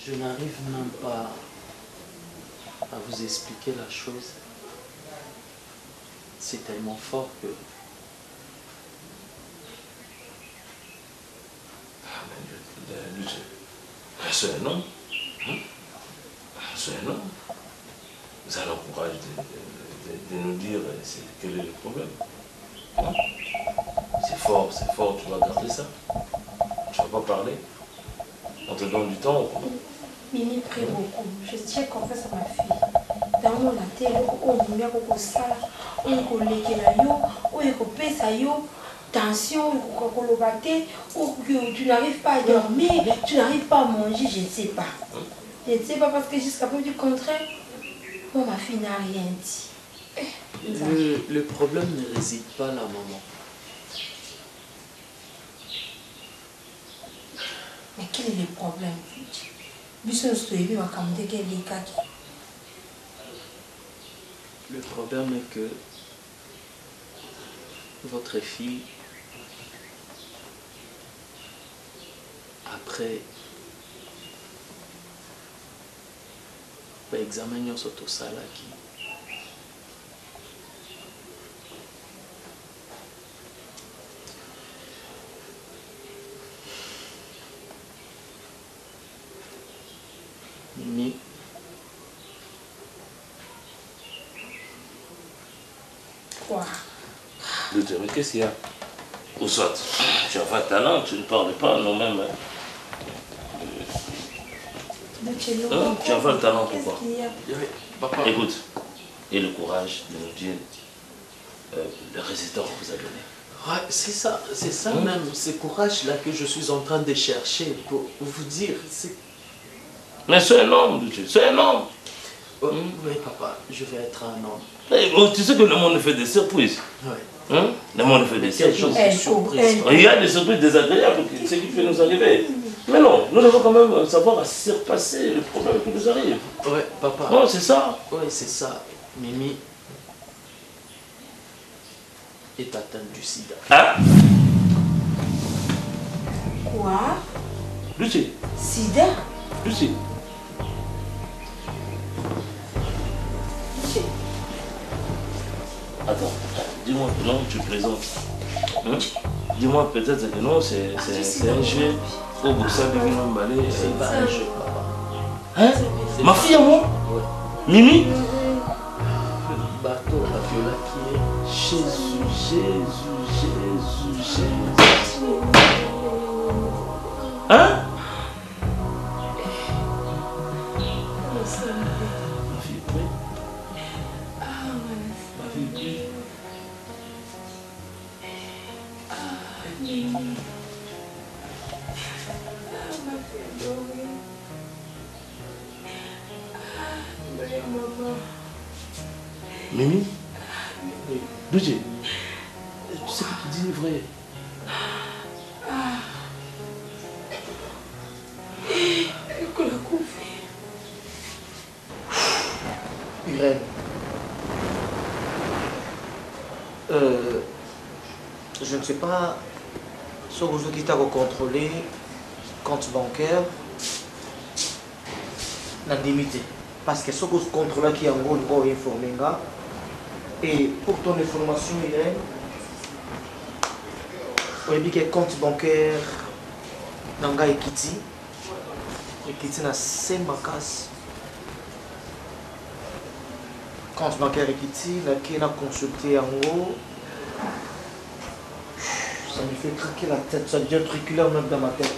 Je n'arrive même pas à vous expliquer la chose. C'est tellement fort que... C'est un homme. C'est un homme. Vous avez le courage de nous dire quel est le problème. C'est fort, tu vas garder ça. Tu ne vas pas parler. On te donne du temps. Mimi prie beaucoup. Je tiens confiance à ma fille. Dans mon télé, on vient beaucoup ça. On collègue là yo, on est ça yo. Tension, ou que tu n'arrives pas à dormir, tu n'arrives pas à manger, je ne sais pas. Je ne sais pas parce que jusqu'à preuve du contraire, moi, ma fille n'a rien dit. Le problème ne réside pas là, maman. Mais quel est le problème? Le problème est que votre fille, après l'examen sur tout ça là qui Mimi. Quoi? Mais qu'est-ce qu'il y a? Ou soit, tu as 20 talents, tu ne parles pas, non-même. Tu as 20 talents, pourquoi? Écoute, et le courage de nous dire le résultat qu'on vous a donné. Ouais, c'est ça même, ce courage-là que je suis en train de chercher pour vous dire. Mais c'est un homme, c'est un homme. Oui, papa, je vais être un homme. Tu sais que le monde fait des surprises. Oui. Le monde fait des surprises. Il y a des surprises désagréables, ce qui peut nous arriver. Mais non, nous devons quand même savoir surpasser le problème qui nous arrive. Oui, papa. Oh, c'est ça. Oui, c'est ça. Mimi est atteinte du sida. Hein? Quoi? Lucie. Sida? Lucie. Attends, dis-moi que non, tu plaisantes. Hein? Dis-moi peut-être que non, c'est un jeu. Au Boursa de Guinombalé. C'est pas un jeu, papa. Hein? Ma fille à moi? Oui. Mimi? Le bateau, la viola qui est Jésus. Hein? Mimi? Budget, tu sais que tu dis est vrai. Je ne sais pas ce que vous avez contrôlé compte bancaire l'indemnité. Parce que ce que vous contrôlez qui est en gros, vous informez. Et pour ton information, Irène, vous avez dit que compte bancaire Nanga Ekiti na Sembakas. Compte bancaire Ekiti, n'a consulté en gros. Ça me fait craquer la tête, ça devient triculaire même dans ma tête.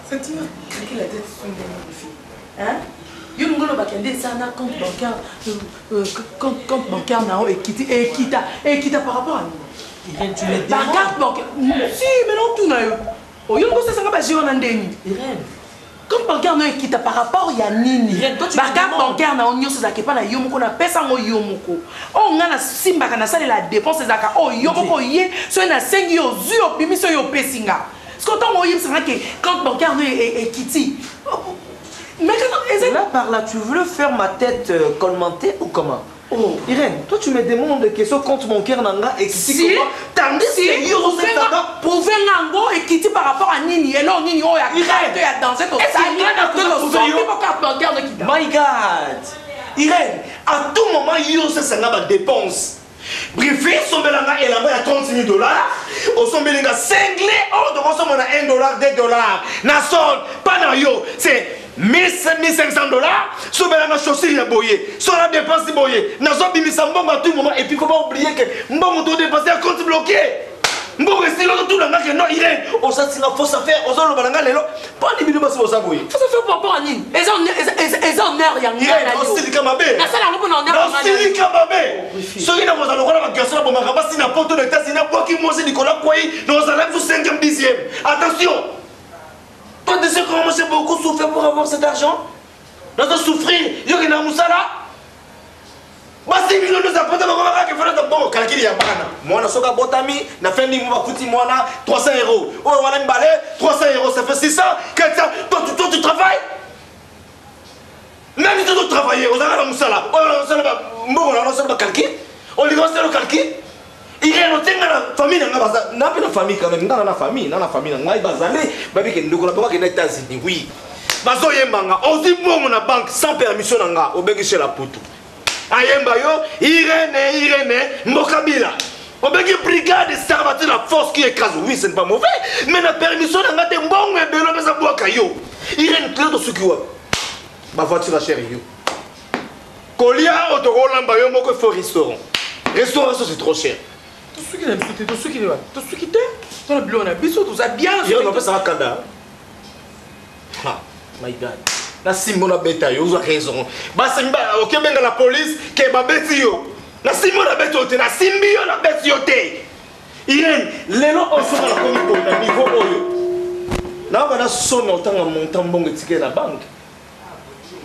Ça te fait craquer la tête sur une fille. Hein? Il y a un compte bancaire, compte bancaire nao Ekita par rapport à nous. Irène, tu les démontres. La carte bancaire. Si, mais non tout nayo. Oh, il y a un gros ça va gérer en Irène. Compte bancaire nao Ekita par rapport à Nini. La carte bancaire nao nyo ça qui pas na yomoko na pesa ngo yomoko. Oh ngana simba kana sala la dépense zaka oh yomoko ye so na sengi yo zu yo bimi so yo pesinga. Ce qu'on t'a moyen c'est que compte bancaire nao Ekiti. Mais là par là, tu veux faire ma tête colmentée ou comment? Oh, Irène, toi tu me demandes que ce compte bancaire nanga et si tandis que yo prouver nango et qui par rapport à Nini et non Nini oh ya Irène ya danser tout ça My God, Irène, à tout moment yo ça ça n'a dépense. Bref, son belanga et la main à $36 000. Au son belanga cinglé, oh donc on a $1, $2. Na sol, pas na yo, c'est $1,500. So belanga chaussure ya boyer, so la dépense boyer. Na zo bimisa mbongo à tout moment et puis faut pas oublier que mbongo doit dépenser à compte bloqué. Mbongo est là tout là que non Irène, on ça c'est la fausse affaire, on zo belanga lelo. Pas ni bidou basi bosa boyer. Faut ça faire par rapport à Nini. Ils ont heure ya ngana. On style kamabe. Na sala ngoko na heure. On style kamabe. So ina moza lokona ba gasona bo makaba sina poto de tasi na boki mosi Nicolas Kouai, nous allons vous 5e 10e. Attention. Toi, tu sais comment j'ai beaucoup souffert pour avoir cet argent? Nous avons souffert, il y a un moussala. Basi millions nous apportent dans le bon calcul ya bana. Moi na soka botami na fin ni moi kuti moi na €300. Oh on a une balai €300 ça fait 600. Toi tu travailles? Même si tu dois travailler, on a la moussala. Oh on a le calcul. On lui donne le calcul. Il y a une famille, n'a pas de famille quand même, dans la famille, n'a bazalé, babi qui nous connaît pas États-Unis, oui. Bazoye manga, on dit bon mon banque sans permission nanga, au bengi chez la poutou. Ayemba yo, Irène, Mokabila. Au bengi brigade servateur la force qui écrase, oui c'est pas mauvais, mais la permission nanga te bon et belo mais ça boit kayo. Irène clé de ce qui wa. Ma voiture la chérie yo. Kolia autocolamba yo moko faut restaurant. Restaurant c'est trop cher. Tout ce qui est tout ce qui est tout ce qui est dans le bleu on a biso tout ça bien on peut ça va kada ah my god la simona beta yo vous avez raison basi OK benga la police ke ba beti yo na simona beto te na simbi yo na beti yo te Irène lelo on se la comme na niveau oyo na ba na sono tanga montant bongo ticket na banque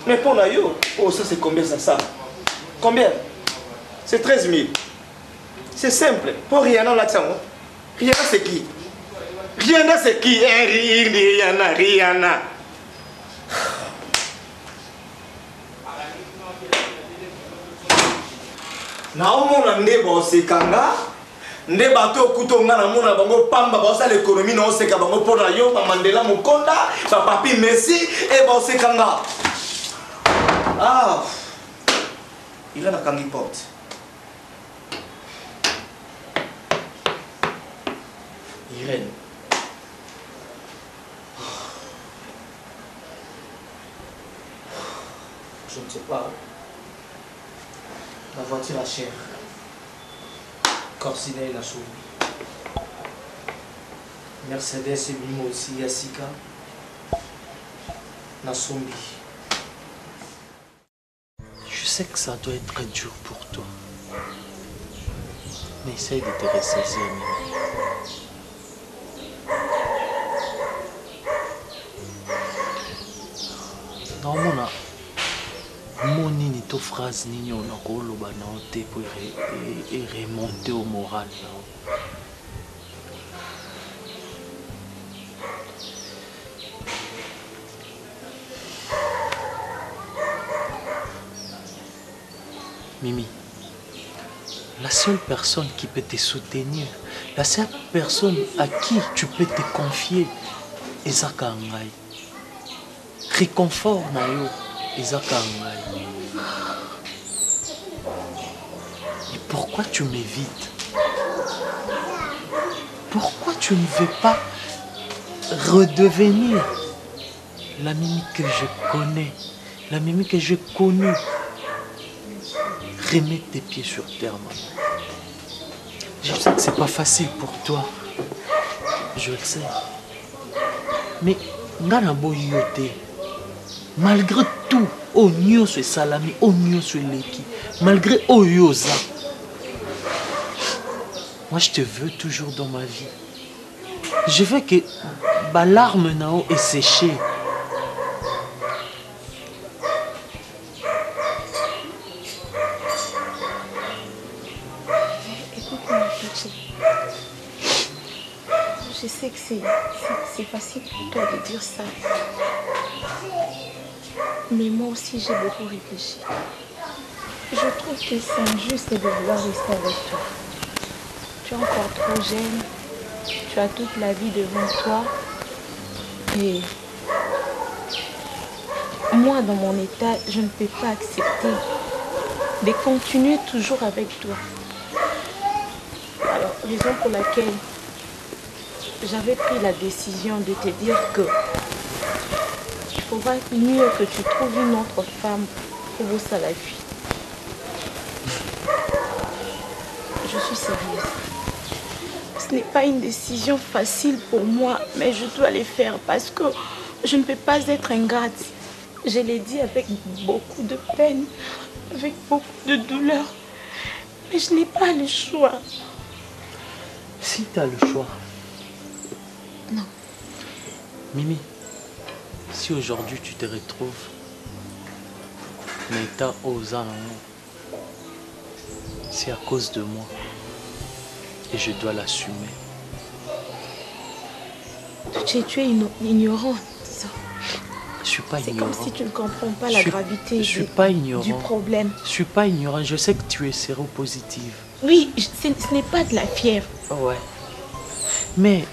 mais pour na yo oh ça c'est combien ça combien c'est 13 000. C'est simple. Pour Rihanna, là, Rihanna, c'est qui? Rihanna, c'est qui? Rihanna. Naomona ndebo sekanga nde bato kutonga na mona bango pamba ba sa l'économie na oseka bango pona yo ba Mandela Mukonda ba Papi Messi et ba sekanga. Ah. Il a la kangi porte. Irène. Je ne sais pas. La voiture est chère. Corsinet la souris. Mercedes et Bimo aussi, Yassika. Nasombi. Je sais que ça doit être très dur pour toi. Mais essaye de te ressaisir, Mimi. Naomona monini to phrase nini onakoloba nao te po remonter au moral nao. Mimi, la seule personne qui peut te soutenir, la seule personne à qui tu peux te confier, ezaka ngai. Réconfort na yo, ezaka ngai. Et pourquoi tu m'évites? Pourquoi tu ne veux pas redevenir la Mimi que je connais, la Mimi que j'ai connue? Remets tes pieds sur terre, maman. Je sais que c'est pas facile pour toi. Je le sais. Mais, malgré tout, oh nyonso salami, oh nyonso leki, malgré oh yoza, moi je te veux toujours dans ma vie. Je veux que ma larme nao est séchée. Je sais que c'est facile pour toi de dire ça. Mais moi aussi, j'ai beaucoup réfléchi. Je trouve que c'est injuste de vouloir rester avec toi. Tu es encore trop jeune. Tu as toute la vie devant toi. Et moi, dans mon état, je ne peux pas accepter de continuer toujours avec toi. Alors, raison pour laquelle j'avais pris la décision de te dire que il faudra mieux que tu trouves une autre femme pour vous à la vie. Je suis sérieuse. Ce n'est pas une décision facile pour moi, mais je dois le faire parce que je ne peux pas être ingrate. Je l'ai dit avec beaucoup de peine, avec beaucoup de douleur, mais je n'ai pas le choix. Si tu as le choix. Non. Mimi, si aujourd'hui tu te retrouves dans l'état aux amours, c'est à cause de moi et je dois l'assumer. Tu es ignorant. Je suis pas ignorant. C'est comme si tu ne comprends pas la gravité du problème. Je suis pas ignorant, je sais que tu es séropositive. Oui, ce n'est pas de la fièvre. Ouais. Mais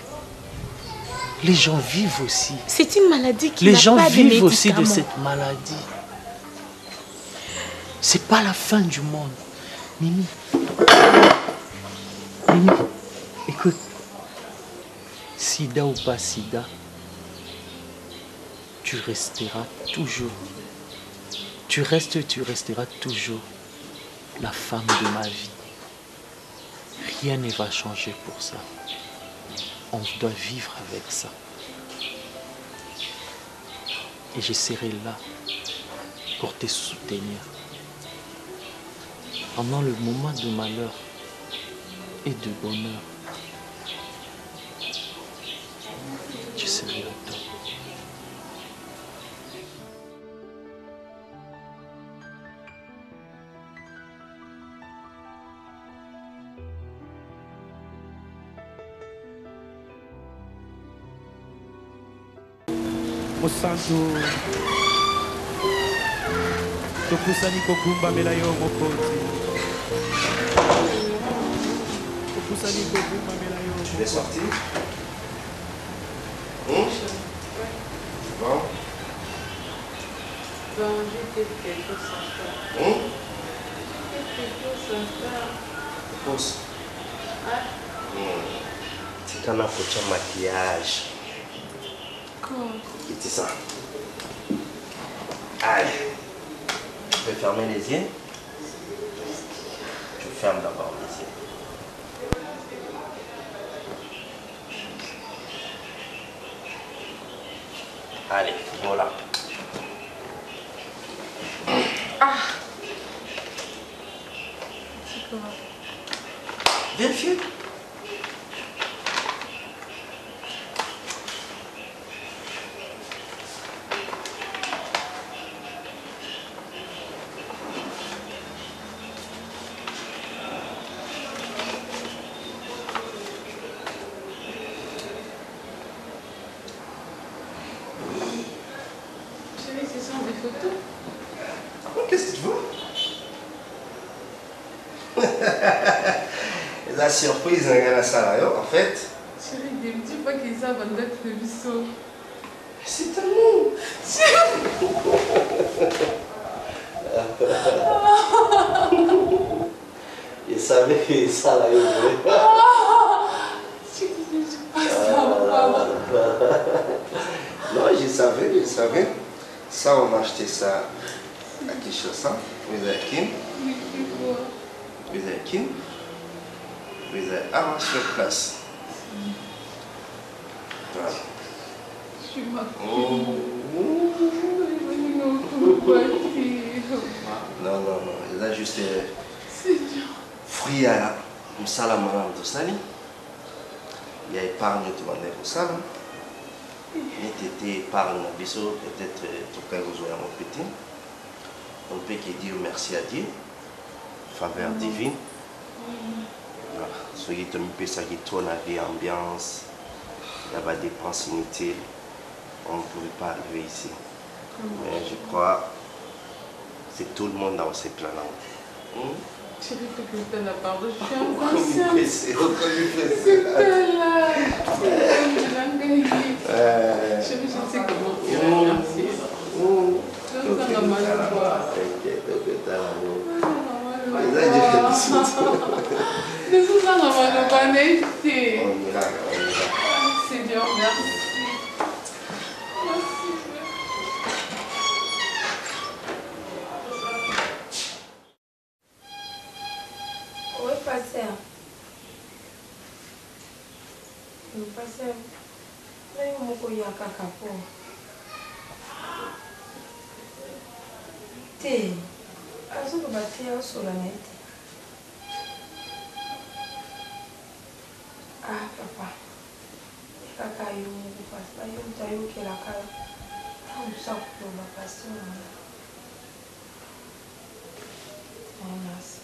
les gens vivent aussi. C'est une maladie qui n'a pas de médicaments. Les gens vivent aussi de cette maladie. C'est pas la fin du monde. Mimi. Mimi, écoute. Sida ou pas sida, tu resteras toujours. Tu resteras toujours la femme de ma vie. Rien ne va changer pour ça. On doit vivre avec ça. Et je serai là pour te soutenir. Pendant le moment de malheur et de bonheur, je serai là. Mosantu tokusani kogumbamela yo mokonzi tokusani kogumbamela yo. Tu es sorti? Bon. Ben, j'ai quelque chose à faire. Quelque chose à faire. Pause. C'est un approche maquillage. Quoi? C'est ça. Allez. Tu peux fermer les yeux. Tu fermes d'abord les yeux. Allez, voilà. Ah. C'est quoi? Vérifiez. Photos. Qu'est-ce que tu veux? La surprise, en fait. Chérie, des petits pas qui savent en être prévision. C'est tellement. Il savait que ça là, il voulait. Non, je savais. Ça, on m'a acheté ça à Kinshasa. Vous avez qui? Vous avez qui? Vous avez sur place. Voilà. Je suis ma Non. Il a juste fruit à la salamana de Sali. Il y a épargne de manière pour ça. Il était épargne peut-être tout cas vous avez mon petit. On peut dire merci à Dieu. Faveur divine. Ce qui te met ça qui tourne la vie, ambiance. Il y a des dépenses inutiles. On ne pouvait pas arriver ici. Mais je crois que c'est tout le monde dans ces plans-là. Chérie, tu peux la pardon, je suis inconsciente. C'est reconnu. C'est là. Chérie, je sais comment tu vas remercier. Je sens mal quoi. Seigneur, merci. Où est pasteur? Le pasteur, là, il m'a dit caca pour. Té, azo ko batia sur la net. Ah, papa. Kaka yo mo pasteur, yo tayo ke la kala. Tam sa ko ba pasteur. Merci.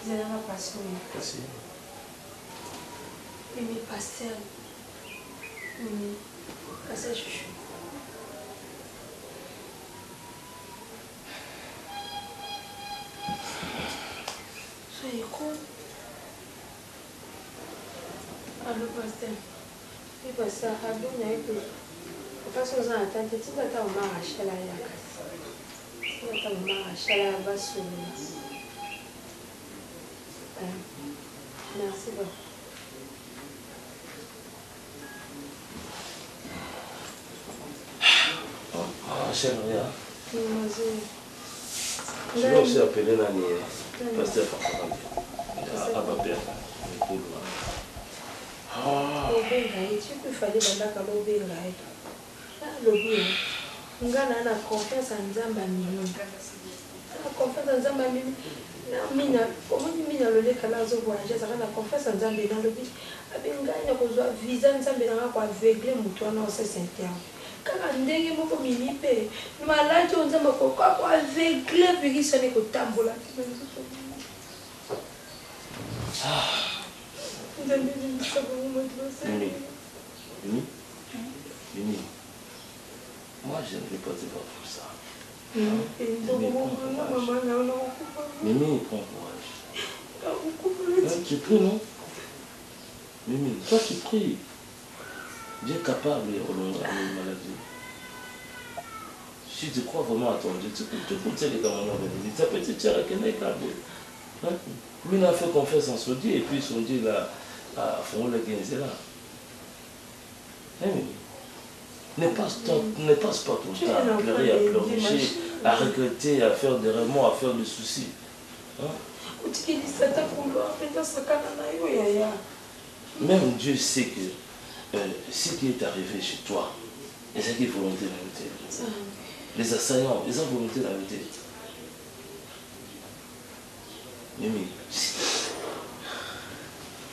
Vous allez ma passion. Merci. Et mes pasteurs. Oui. Pasteur chouchou. Soyez cool. Allô, pasteur. Oui, pasteur, Abdou n'a eu que. De toute façon, on a attendu. Tu vas t'en arracher la yakas. Tu vas t'en arracher la basse. Merci beaucoup. Ah, chérie, Je vais aussi appeler Nani, pasteur Fakarabi. Ah, ma père, écoute. Ah. Tu peux faire des bandes à l'obé. L'obé. On a la confiance en Zamba Mimi. La confiance en Zamba Mimi. Mina, comment tu mina le lait qu'à la zone voyager, ça a la confiance en Zamba dans le but. Abenganya kozwa visa nzambe nanga kwa aveugle mutu wana osesentero kaka ndenge moko mimipe maladi oyo nzambe akoka kwa aveugle vikisani kotambola nzambe ebimisa bango moto basali. Mimi, moi je ne vais pas te voir pour ça. Mimi, prends courage. Tu pries, non? Mimi, toi tu pries. Dieu est capable de relancer la maladie. Si tu crois vraiment à ton Dieu, tu peux te dire dans mon nom de Dieu. Ça peut te dire qu'il n'est pas bon. Lui, il a fait confiance en son Dieu et puis son Dieu a fait le gain là. Ne passe pas ton temps à pleurer, à pleurnicher, à regretter, à faire des remords, à faire des soucis. Même Dieu sait que ce qui est arrivé chez toi, et ce qui est volonté de la vérité. Les assaillants, ils ont volonté de la vérité. Mimi,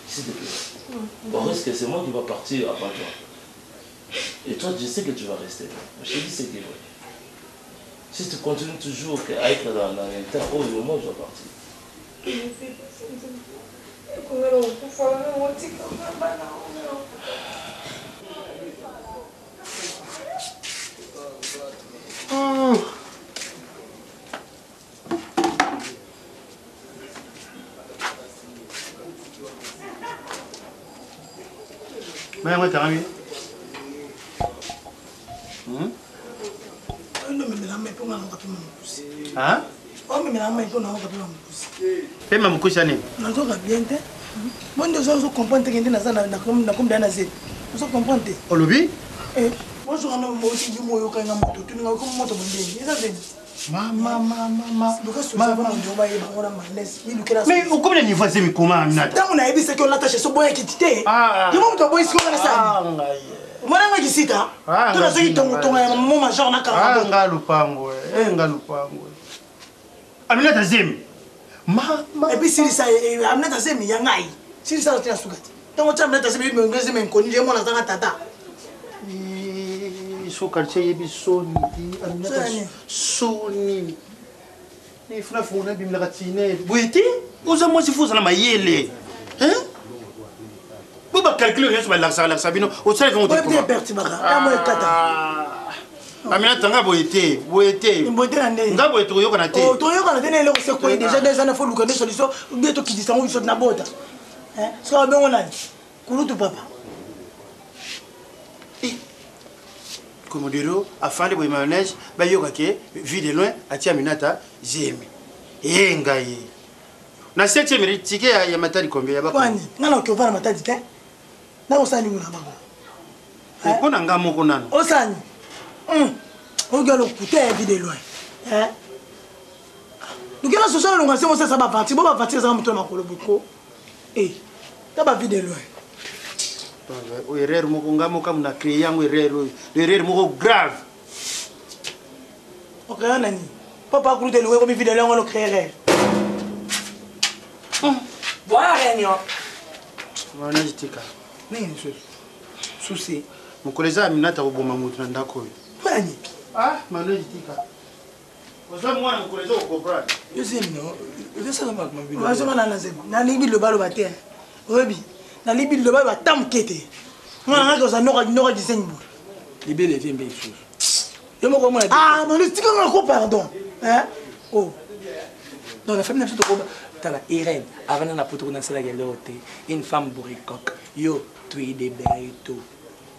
s'il te plaît. Au risque que c'est moi qui va partir après toi. Et toi, je sais que tu vas rester là. Je te dis ce qui est vrai. Si tu continues toujours à être dans l'état, au moment où je vais partir. Mais moi, t'as envie. Hein? Oh, mais la main, on a encore Fais ma mousse à nez. On a encore bien. Bon, nous allons comprendre que nous avons d'un asile. Nous allons comprendre. Au lobby? Moi, je vais aussi dire que nous avons moto. Tu n'as pas moto. Maman. Mais au combien de niveau c'est comment Aminata? Tant on a dit que on attache ce boy qui t'était. Ah. Tu m'as dit que on a ça. Moi, je suis ici. Tu as dit que ton major n'a qu'à. Ah, ngalupango. Ngalupango. Aminata Zem. Et puis si ça Aminata Zem yangai. Si ça tu as sougati. Tant que tu as Aminata Zem me ngeze me konje mo na tata. So quartier yebi soni Aminata soni. Ni funa funa bimla katine. Buiti? Uza mo sifuza na mayele. Hein? Boba calculer rien sur la sabino. O sala quand on te. Bien perti baka. Ya mo kata. Aminata nga boite. Boite na ndenge. Nga boite yoka na te. Oh, to yoka na te le se ko déjà des années faut luka des solutions. Bien to qui dit ça on saute na bota. Hein? Ça va bien on a. Kulutu papa. Comme diro afin de mayonnaise ba yoka ke vu de loin atia Aminata Zem. Ngai. Na 7e minute tike ya matari combien ya ba. Kwani ngana ukivana matadi te. Na usani nguna baba. Ko na nga moko nana. Osani. Regarde le côté vu de loin. Hein? Nous avons ce soir, nous avons ça va partir. Bon, va partir ça va me tourner le beaucoup. Eh, ça va vu de loin. O erreur moko ngamo comme na créé yango erreur moko grave. OK, nani. Papa croute le comme vu de loin on le créer. Boire rien. Wana jitika. Nini souci. Mukoleza Aminata oboma mutu na ndako. Mani. Ah, mano jitika. Oza mwana mukoleza okobra. Yosino, yosala makma bino. Wazo na nazema. Na libi le balo baté. Obi. Na libi le balo batamkete. Mwana ngaka za noka disenyi. Libi le vimbe isu. Yomo ko mwana. Ah, mano tika ngako pardon. Hein? Oh. Non, la femme n'a pas de tala Irène, avant na poto na sala gelote, une femme bourricoque. Yo, tu es des belles tout.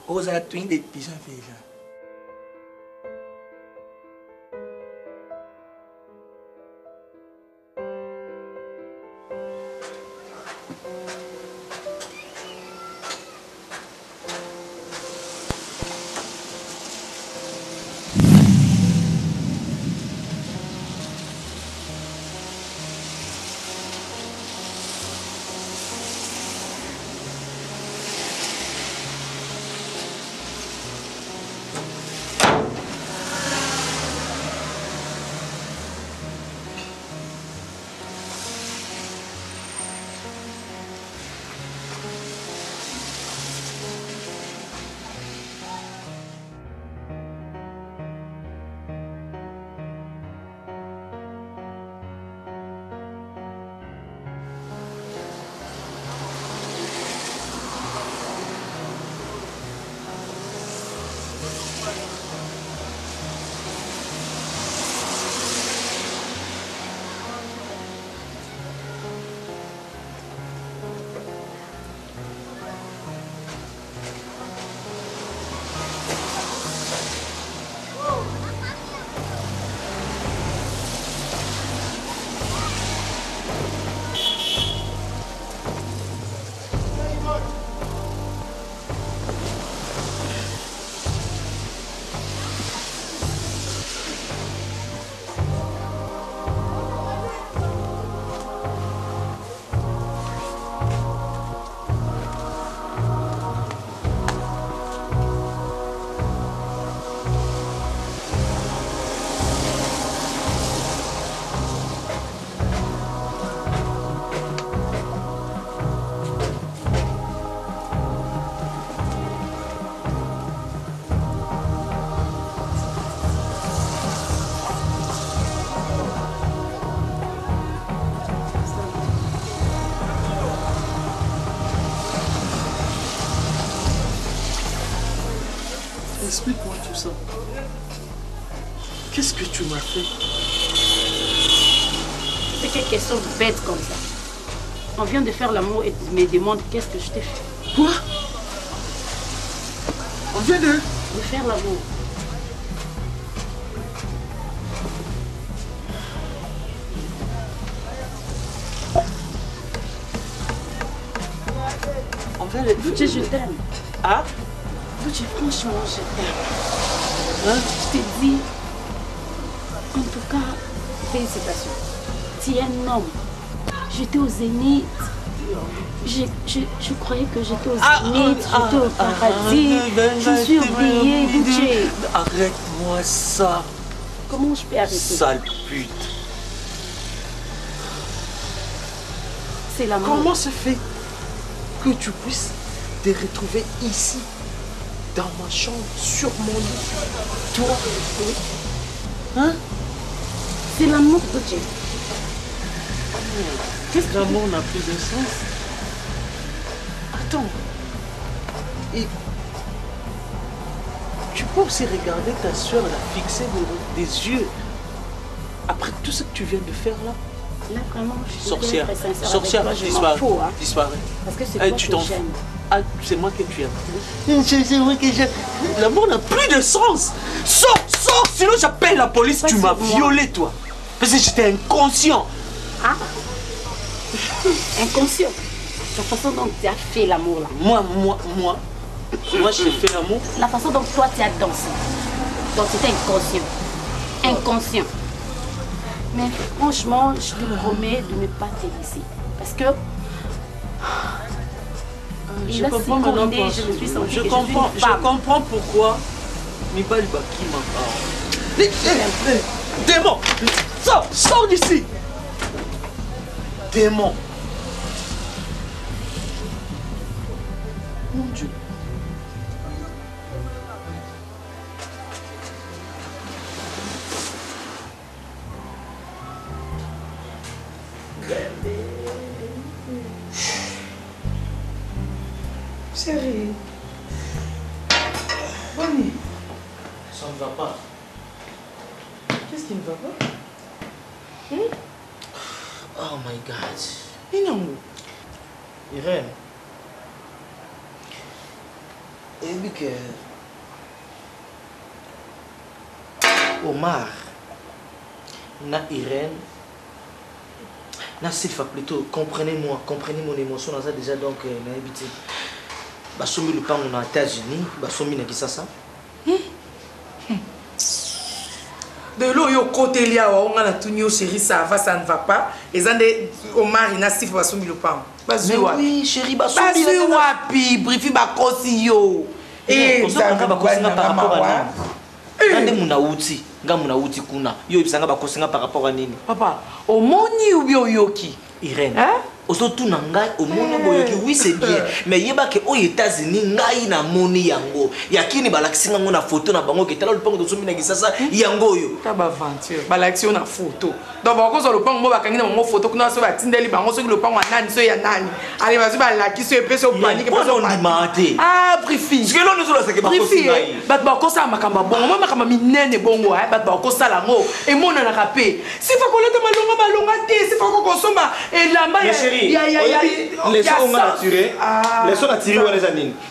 Osa tu es des pigeons déjà. Explique-moi tout ça. Qu'est-ce que tu m'as fait? C'est quelle question bête comme ça? On vient de faire l'amour et tu me demandes qu'est-ce que je t'ai fait. Quoi? On vient de faire l'amour. On vient de... Duce, je t'aime. Ah? Duce, franchement, je t'aime. Hein? Je te dis, en tout cas, félicitations. Tu es un homme. J'étais au Zénith. Je croyais que j'étais au Zénith, j'étais au paradis. Je suis oubliée, Duce. Arrête-moi ça. Comment je peux arrêter? Sale pute. C'est la mort. Comment se fait que tu puisses te retrouver ici, dans ma chambre, sur mon lit? Toi? Oui. Hein? C'est l'amour, Duce. Qu'est-ce que l'amour n'a plus de sens? Attends. Et tu peux aussi regarder ta soeur, la fixer des yeux après tout ce que tu viens de faire là? Là, vraiment, je suis sorcière, sorcière, disparaît. Hein? Disparaît. Parce que c'est toi tu que j'aime. Ah, c'est moi que tu aimes. C'est moi que j'aime. L'amour n'a plus de sens. Sors, sinon j'appelle la police. Tu m'as violé, toi. Parce que j'étais inconscient. Ah? Inconscient? La façon dont tu as fait l'amour là. Moi, j'ai fait l'amour. La façon dont toi tu as dansé. Donc c'était inconscient. Inconscient. Mais franchement, je te promets de ne pas te laisser. Parce que... Je comprends maintenant. Je comprends pourquoi Mibali Baki m'a parlé. Démon! Sors d'ici! Démon! Mon Dieu! Chérie. Bonnie. Ça ne va pas. Qu'est-ce qui ne va pas? Oh my God. Inongo. Irène. Et puis que... Omar. Na Irène. Na Sylpha plutôt. Comprenez-moi. Comprenez mon émotion. On a déjà donc habité. Basomi le pan aux États-Unis. Basomi na Kisasa. De l'eau yo côté liya wa on a tunyo chérie ça ne va pas et zande Omar ina sif basumbi le pan mais oui chérie basumbi wapi brifi bakosi yo et ça va bakosinga par rapport à nini ngande muna uti kuna yo ibisanga bakosinga par rapport à nini papa omoni ubi oyoki Irène surtout na ngai omoni boyoki oui c'est bien mais yeba ke aux États-Unis ngai na moni yango yakini balakisinga ngo na photo na bango ke tala le pango to na kisasa yango yo ta ba aventure balakisi na photo donc bakozo le pango mo bakangi na bango photo kuna so batindeli bango so le pango nani so ya nani allez vas-y balakisi epeso panique peso panique ah briefing ce que l'on nous a que briefing bat bakosa makamba bongo mo makamba minene bongo bat bakosa lango et mona na rapé si fa koleta malonga te si fa ko kosomba et lamba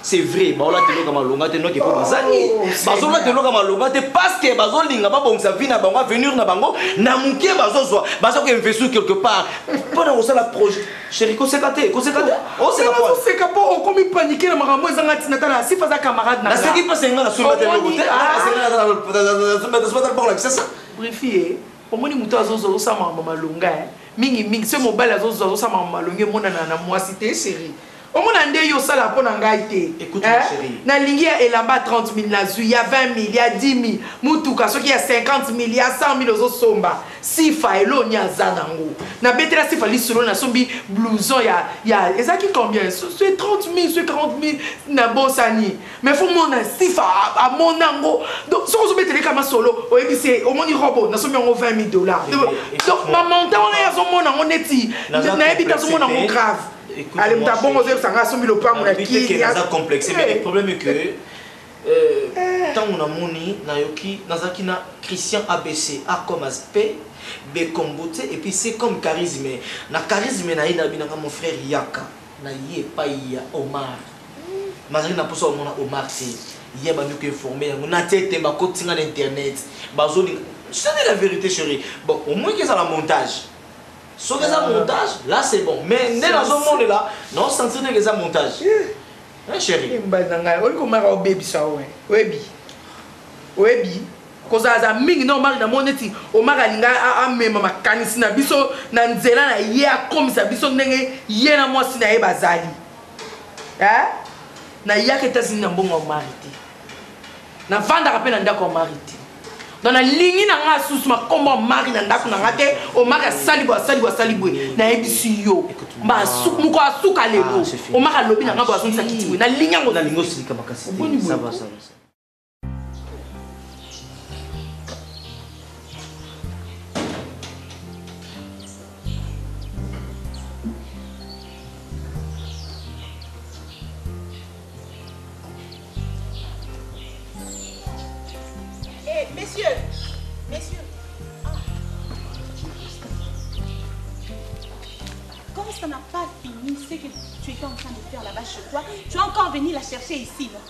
c'est vrai baola teloka malonga te noki po bazali bazola teloka malonga te parce que bazolinga babongisa vie na bango venir na bango na muke bazozwa bazoko investir quelque part pour na osala projet chérie ko sekate o seka po o komi paniquer na makambo ezanga tinata na sifa za camarade na seki pas senga na sumba te lokote senga na sumba pour la c'est ça briefie omoni muto azozo sa makambo malonga mingi se mobile azozo sa makambo malonga mona na mwasi te chérie omona nde yo sala pona ngai te écoute chérie na lingi ya elamba 30 000 na zui ya 20 000 ya 10 000 mutuka soki ya 50 000 ya 100 000 ozosomba sifa eloni aza nango na betela sifa lisolo na sombi blouson ya ezaki combien c'est 30 000 c'est 40 000 na bosani mais faut mona sifa a monango donc soko zo betela kama solo oyebi c'est omoni robo na sombi ngo 20 000 $. Donc ma montant on ya zo mona ngo neti na yebi ta zo mona ngo grave. Allez, m'ta bon osé ça nga sombi le pan mon qui est complexe mais le problème est que tant on a moni na yoki nazaki na Christian ABC A comme aspect B comme beauté et puis c'est comme charisme na charisme na ina binanga mon frère Yaka na yé pa ya Omar mazali na poso mona Omar c'est hier banduki informé on a tête ma côté sur internet bazoli c'est la vérité chérie bon au moins que ça la montage sur les montage là c'est bon mais dans ce monde là non sentir que ça montage hein chérie mbazanga oliko mara obebi ça webi kozaza mingi na omari na moneti omari alinga amema makanisi na biso na nzela na ye akomisa biso ndenge ye na mwasi na ye bazali na yaka États-Unis na mbongo omari te na vandaka mpe na ndako omari te donc nalingi na nga asusu makombo omari na ndako na nga te omari asali boye nayebisi yo moko asuka lelo omari alobi na nga boye azongisa kiti boye nalingi yango nalingi osilika makasi te ça va Messieurs. Ah. Comme ça n'a pas fini, c'est que tu étais en train de faire là-bas chez toi, tu vas encore venir la chercher ici, là.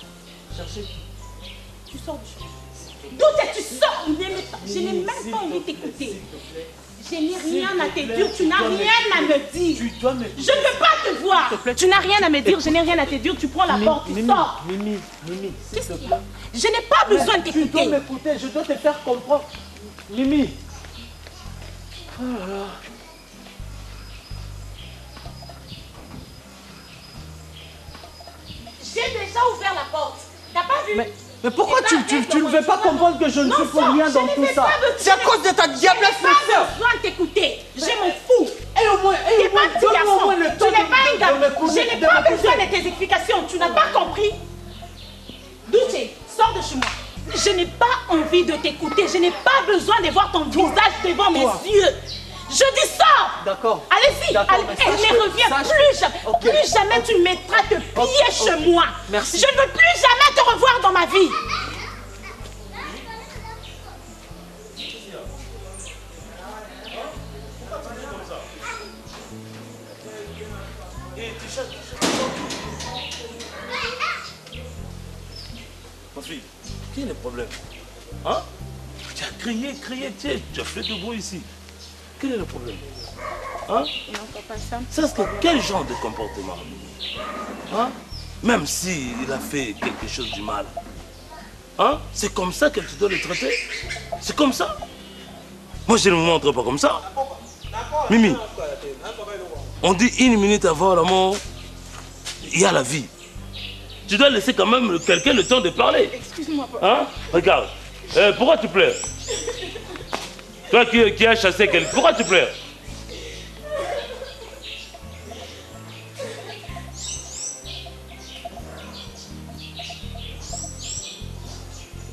Chercher? Tu sors du chemin. D'où tu sors? Je n'ai même pas envie de t'écouter. Je n'ai rien à te dire, tu n'as rien à me dire. Je ne peux pas te voir. Tu n'as rien à me dire, je n'ai rien à te dire. Tu prends la porte, tu sors. Mimi, qu'est-ce qu'il y a? Je n'ai pas besoin de t'écouter. Tu dois m'écouter, je dois te faire comprendre. Mimi. Oh là là. J'ai déjà ouvert la porte. T'as pas vu? Mais pourquoi tu ne veux pas comprendre que je ne suis pour rien dans tout ça? C'est à cause de ta diablesse, ma soeur. Je n'ai pas besoin de t'écouter. Je m'en fous. Et au moins, tu n'es pas un petit garçon. Tu n'es pas un garçon. Je n'ai pas besoin de tes explications. Tu n'as pas compris? Doucet, sors de chez moi. Je n'ai pas envie de t'écouter. Je n'ai pas besoin de voir ton visage devant mes yeux. Je dis sors. D'accord. Allez-y. Ne reviens plus jamais. Okay. Plus jamais tu mettras tes pieds chez moi. Merci. Je ne veux plus jamais te revoir dans ma vie. Ma fille, quel est le problème? Hein? Tu as crié, tu as fait de bruit ici. Quel est le problème? Hein? C'est quel genre de comportement? Hein? Même s'il a fait quelque chose du mal. Hein? C'est comme ça que tu dois le traiter? C'est comme ça? Moi je ne me montre pas comme ça. Mimi, on dit 1 minute avant la mort, il y a la vie. Tu dois laisser quand même quelqu'un le temps de parler. Excuse-moi. Hein? Regarde. Pourquoi tu pleures? Toi qui as chassé quelqu'un, pourquoi tu pleures?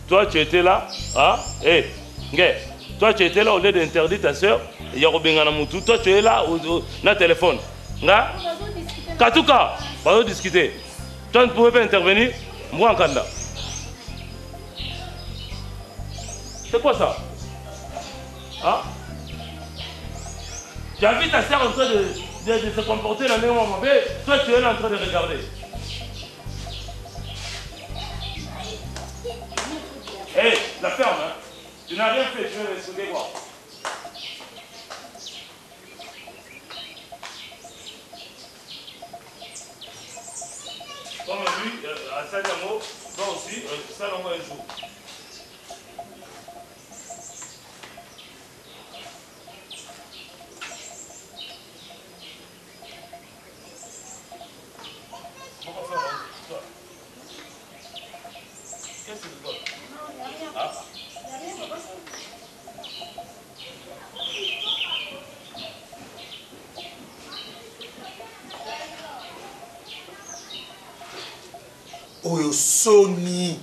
Toi tu étais là, hein? Toi tu étais là au lieu d'interdire ta soeur, toi tu es là dans le téléphone. Katuka, on va discuter. Toi ne pouvais pas intervenir, moi en Kanda. C'est quoi ça? Hein? Tu as vu ta soeur en train de se comporter dans le moment, mais toi tu es là en train de regarder. Hé, la ferme, hein? Tu n'as rien fait, tu veux me soulever voir. Comme lui, à Sadiamo, toi aussi, ça l'envoie un jour. Qu'est-ce que tu veux? Ah. Oyo soni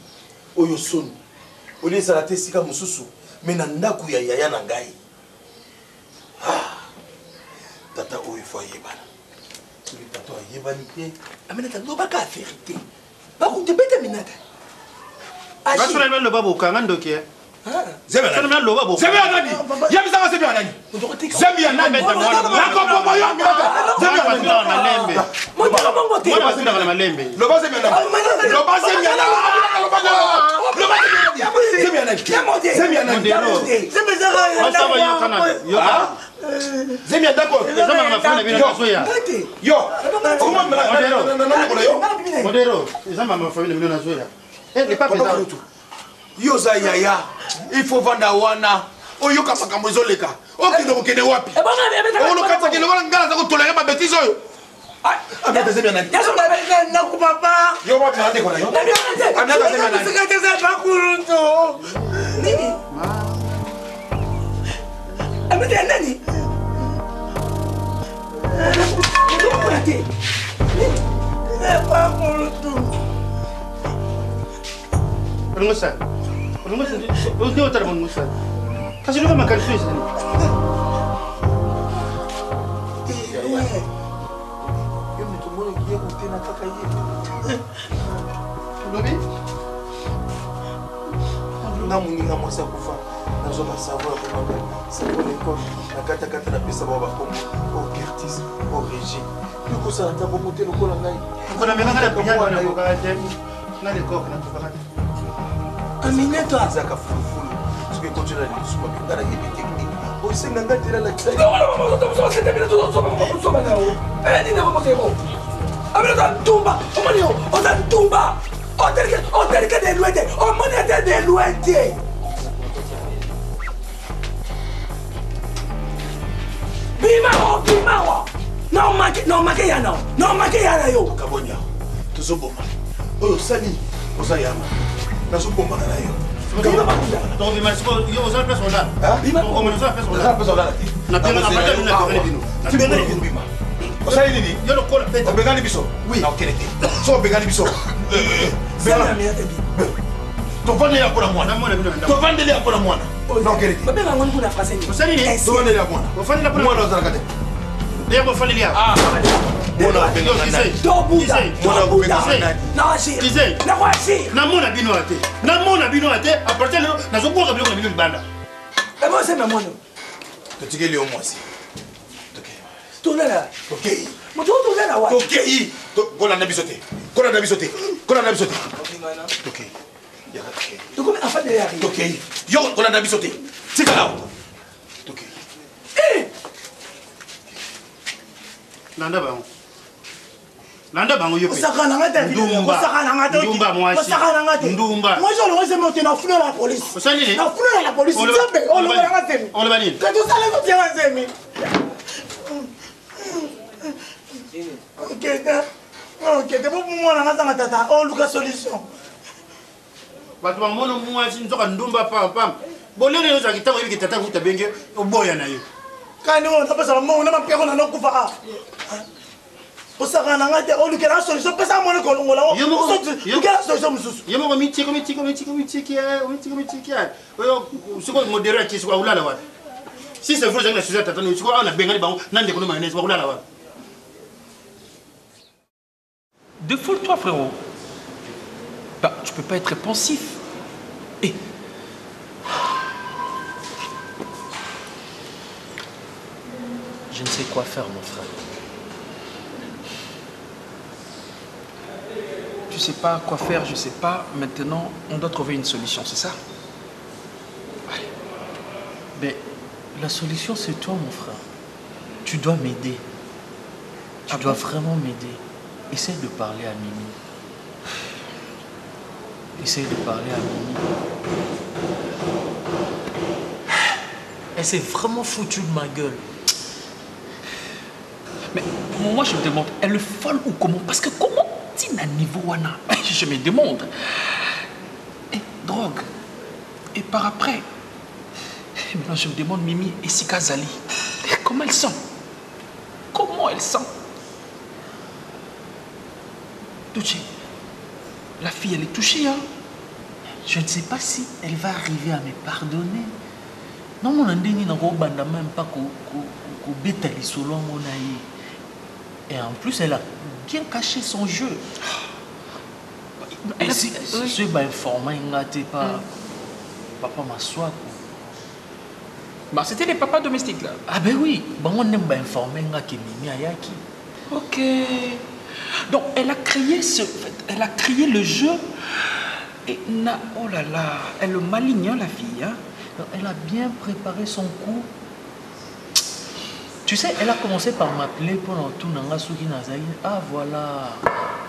oli ezala te esika mosusu me na ndako ya yaya na ngai tata oyo fo ayebana soki tata ayebani te amenata lobaka verité bakute bete minata basula lelo babokanga ndoki Zembia nani? Zembia nani? Yabi sanga zembia nani? Zembia nani? Nako popo yangu hata. Zembia nani? Motaka mongo te. Loba zembia nani? Loba zembia nani? Loba zembia nani? Zembia nani? Zembia nani? Zembia zaka. Zembia d'accord. Yo. Comment me Modero. Zamba mafamile mimi nazoea. Eh, pas présent. Yo za yaya. Il faut vanda wana. Oyo kapa kamozoleka. Okino kokene wapi? Ono kata kile wala ngala za kutolera ba bêtise oyo. Amata zembia nani? Yaso na ku papa. Yo wapi ande kona yo? Amata zembia nani? Sikate za bakurunto. Nini? Amata nani? Bakurunto. Ngosa. Ngosa. Undi otar mon ngosa. Kasi lupa makan suis ni. Yo mtumone kia kutena kaka hivi. Lobi? Ngamu ninga mwasa kufa. Nazo masavo ya kumanga. Sako l'école. Nakata kata na pesa baba kombo. Au Curtis, au Régie. Yuko sana tabo motelo kola ngai. Kuna menga na kunya na kukaje. Na le kok na tukakata. Amineta zaka fulufulu. Tuke kontuna ni suma bingara hivi technique. Osenga ngatira la kisa. Kabonya. Tuzoboma. Oyo sani ozayama. Nasubomba na yo. Donc il m'a dit yo oza place on là. Bima on commence à faire on là. Na pena na pata na pena bino. Tu me donnes une bima. Osali nini? Yo lo kola peta. Obegani biso. Oui. Na okeleke. So obegani biso. Bela. Tovande ya kona mwana. Tovande ya kona mwana. Na okeleke. Babela ngoni kuna français ni. Osali ni. Tovande ya mwana. Ofandi la mwana ozalakate. Ndio kwa fani lia. Ah. Mwana obenga nani? Tobuda. Mwana obenga nani? Namona bino ate. Namona bino ate. A partir de na zo kwa biloko na bino libanda. Et moi c'est ma mwana. Totikeli yo mwasi. Tolala. Okay. Moto tolala wa. Okay. Kola na bisote. Kola na bisote. Kola na bisote. Okay. Ya okay. Toko me afade ya. Okay. Yo kola na bisote. Tika lao. Okay. Nanda bango. Nanda bango yo. Osakana ngata video. Osakana ngata. Ndumba mwasi. Osakana ngata. Ndumba. Moi je le sais monter na funa la police. Osali ni? Na funa la police. Nzambe. On le ngata temi. On le bani. Que tout ça les bien nzemi. OK. OK, te pour moi na ngata tata. On luka solution. Batu bangono mwasi nzoka ndumba pam. Bolele yo zakitako hivi kitata kutabenge oboya na yo. Kani on tapasa maman on a peur on a kufa. Osakana ngata on luka la solution pesa mo ko ngola. Yo la solution mususu. Yo mo miti kia. Oyo siko modéré ki siko ulala wa. Si c'est vrai que la société tata no siko on a bengali bango nande ko no mayonnaise wa ulala wa. Défoule-toi, frérot. Bah, tu peux pas être pensif. Et je ne sais quoi faire, mon frère. Tu sais pas quoi faire, je sais pas. Maintenant, on doit trouver une solution, c'est ça? Ouais. Mais la solution, c'est toi, mon frère. Tu dois m'aider. Tu dois vraiment m'aider. Essaye de parler à Mimi. Essaye de parler à Mimi. Elle s'est vraiment foutue de ma gueule. Mais moi, je me demande, elle est folle ou comment? Parce que comment tu n'as niveau wana? Je me demande. Et drogue. Et par après. Maintenant, je me demande, Mimi et Sika Zali. Comment elles sont? Comment elles sont? Touché. La fille, elle est touchée, hein? Je ne sais pas si elle va arriver à me pardonner. Non, mon andeni n'a même pas qu'au bétali solo mon aïe. Et en plus, elle a bien caché son jeu. Et si ce n'est pas informant, il n'a pas. papa Maswako. Bah, c'était les papas domestiques là. Ah ben oui, bon, on aime bien informer que Mimi Ayaki. Ok. Donc elle a créé le jeu. Et oh là là, elle est maligne la fille. Hein? Elle a bien préparé son coup. Tu sais, elle a commencé par m'appeler pendant tout Nangasouki Nazaï. Ah voilà.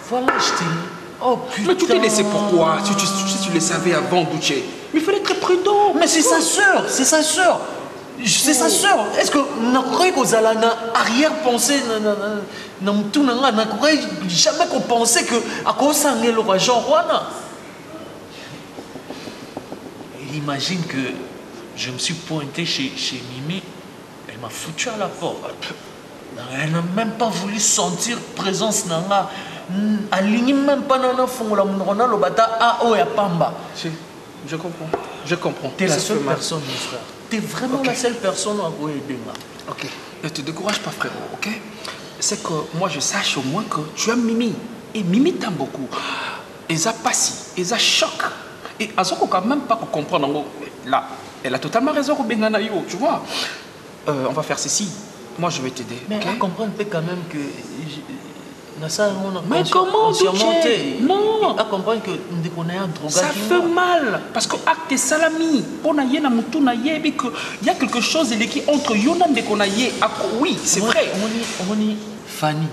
Voilà, je t'ai dit. Oh putain. Mais tu t'es laissé pourquoi si tu le savais avant, Douche. Mais il fallait être prudent. Mais c'est sa soeur, c'est sa soeur. C'est sa soeur. Est-ce que n'a croyé qu'aux alana arrière-pensée n'a tout n'a croyé jamais qu'on pensait que à cause ça n'est le Jean Juana. Imagine que je me suis pointé chez Mimi, elle m'a foutu à la porte. Elle n'a même pas voulu sentir présence nanga. Aligné même pas dans la monrona le bata a o ya pamba. Je comprends. Je comprends. T'es la seule personne, mon frère. T'es vraiment la seule personne à vous aider. Ok. Ne te décourage pas, frérot, ok? C'est que moi, je sache au moins que tu as Mimi. Et Mimi t'aime beaucoup. Et ça passe, et ça choque. Et à ce qu'on ne peut même pas comprendre. Là, elle a totalement raison, tu vois. On va faire ceci. Moi, je vais t'aider. Mais okay? elle comprend quand même que... Mais comment non, à comprendre que ça fait mal parce que acte salami pour naïe na mutu naïe que il y a quelque chose qui entre yona de konaïe oui c'est vrai on y Fanny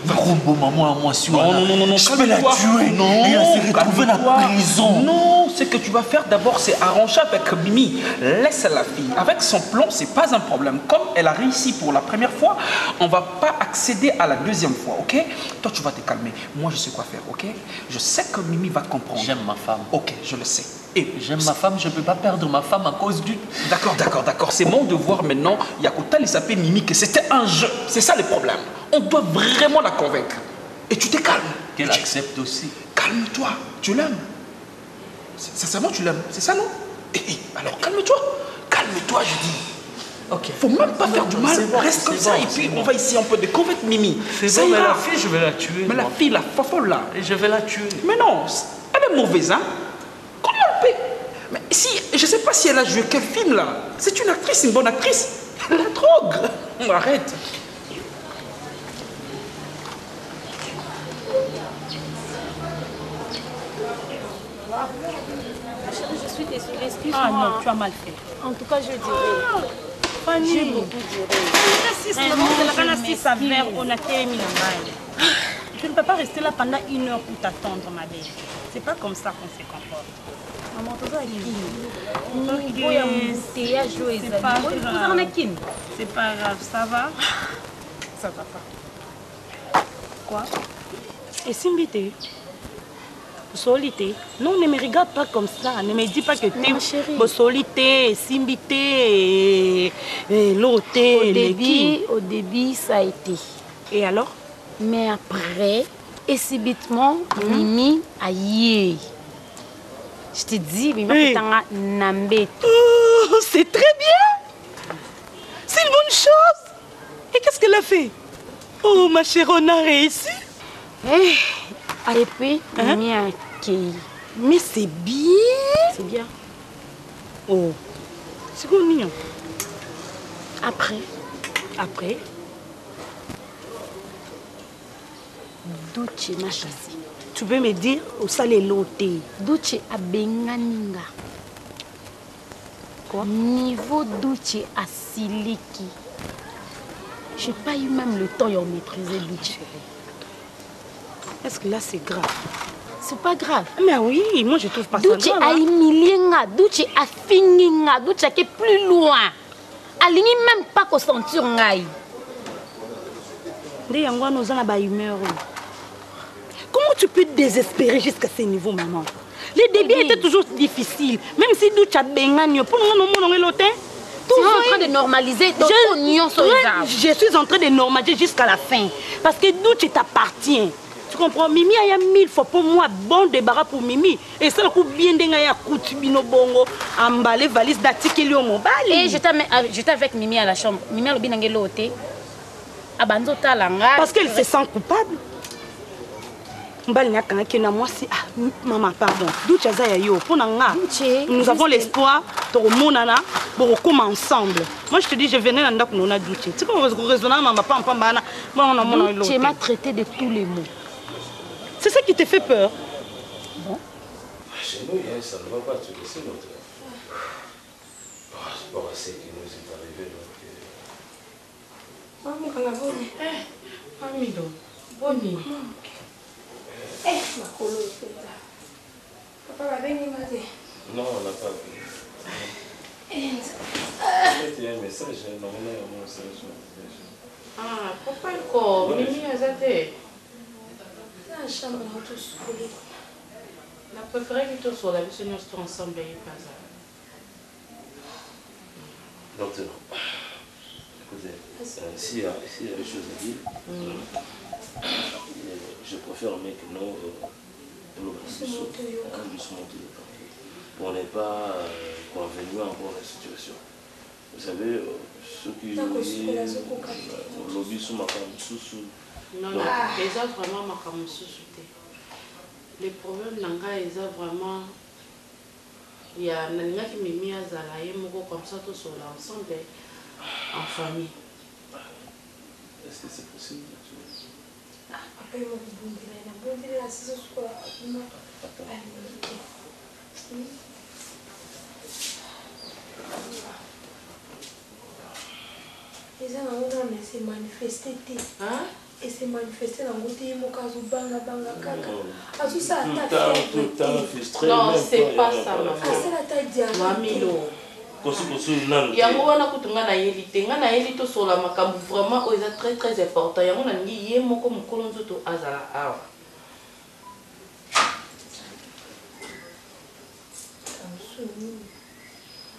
non, je vais la tuer. Non, et elle s'est retrouvée dans la prison. Non, ce que tu vas faire d'abord, c'est arranger avec Mimi. Laisse la fille. Avec son plan, c'est pas un problème. Comme elle a réussi pour la première fois, on va pas accéder à la deuxième fois, ok? Toi, tu vas te calmer. Moi, je sais quoi faire, ok? Je sais que Mimi va comprendre. J'aime ma femme. Ok, je le sais. Et j'aime ma femme, je ne peux pas perdre ma femme à cause du... D'accord. C'est mon devoir maintenant. Yakuta, il s'appelle Mimi, que c'était un jeu. C'est ça le problème. On doit vraiment la convaincre. Et tu te calmes. Qu'elle accepte aussi. Calme-toi. Tu l'aimes. Sincèrement, tu l'aimes. C'est ça, non? Alors, calme-toi. Calme-toi, je dis. Ok. Faut même pas faire du mal. Reste comme ça. Et puis, on va essayer un peu de convaincre Mimi. C'est bon, mais la fille, je vais la tuer. Mais la fille, la fofolle là. Et je vais la tuer. Mais non, elle est mauvaise, hein? Comment elle peut? Mais si, je sais pas si elle a joué quel film là. C'est une actrice, une bonne actrice. La drogue. Arrête. Je suis désolée, excuse-moi. Ah non, tu as mal fait. En tout cas, je dirais. Fanny, j'ai beaucoup je ne peux pas rester là pendant 1 heure pour t'attendre, ma belle. C'est pas comme ça qu'on se comporte. Maman, tu c'est pas grave, ça va? Ça va pas. Quoi? Et Simbité? Solité. Non, ne me regarde pas comme ça. Ne me dis pas que tu es solité, Simbité, Loté. Au début, ça a été. Et alors? Mais après, et subitement, Mimi a yé. Je te dis, Mimi a nambé. C'est très bien. C'est une bonne chose. Et qu'est-ce qu'elle a fait? Oh, ma chère, on a réussi. Et puis, Mimi a accueilli. Mais c'est bien. C'est bien. Oh, c'est quoi mignon. Après, Douche m'a chassé. Tu peux me dire où ça les lotés? Douche a benganinga. Quoi? Niveau Douche a siliki. Je n'ai pas eu même le temps de maîtriser Douche. Est-ce que là c'est grave? C'est pas grave. Mais oui, moi je trouve pas ça grave. Douche a humilié, Douche a fini, Douche a été plus loin. Aligné même pas qu'au sentir ngai. Comment tu peux te désespérer jusqu'à ce niveau, maman? Les débuts étaient toujours difficiles. Même si Douche a bengagné, pour nous, tu es en train de normaliser ton oignon sur les arbres. Je suis en train de normaliser jusqu'à la fin. Parce que Douche t'appartient. Tu comprends? Mimi a 1000 fois pour moi, bon débarras pour Mimi. Et ça, le coup bien d'engager à Koutubino Bongo, emballer valise d'article au mobile. Et j'étais avec Mimi à la chambre. Mimi a le bien l'hôtel. Parce qu'elle se sent coupable. mbali nakangaki na mwasi maman pardon Douche aza ya yo pour nga nous avons l'espoir de remonana pour recommencer ensemble. Moi je te dis je venais dans ndako na Douche tu comment raisonner maman papa bana moi tu m'as traité de tous les mots. C'est ça qui te fait peur? Bon. Chez nous, ça ne va pas te laisser notre. C'est pas assez qui nous est arrivé. Maman, on a bonne. Maman, bonne. Ma colo, papa va venir m'aider. Non, on n'a pas vu. Il y a un message, normalement, un message. Ah, papa, encore, Mimi a zaté. La chambre, on a tous collé. La préférée que tu sois là, parce que nous sommes ensemble, il n'y a pas ça. Docteur, écoutez, s'il y a des choses à dire, je préfère que nous on n'est pas convenu encore la situation. Vous savez, ceux qui lobby sous ma femme sous. Non, les autres vraiment ma femme sous. Les problèmes n'anga ils ont vraiment il y a nanga qui m'a mis à zalaye moko comme ça tout sur l'ensemble en famille. Est-ce que c'est possible? Papa il m'a bondé la saison sur la les gens ont s'est manifesté. Hein? Et s'est manifesté dans le côté mokazu banga kaka. Ah tout ça tout le temps frustré. Non, c'est pas ça maman. Ah c'est la taille diamant. Mamilo. Yango wana kutunga na yelite nga na yelito sola makambu vraiment oza très très important. Yango na ngi ye moko mukolo nzoto azala awa.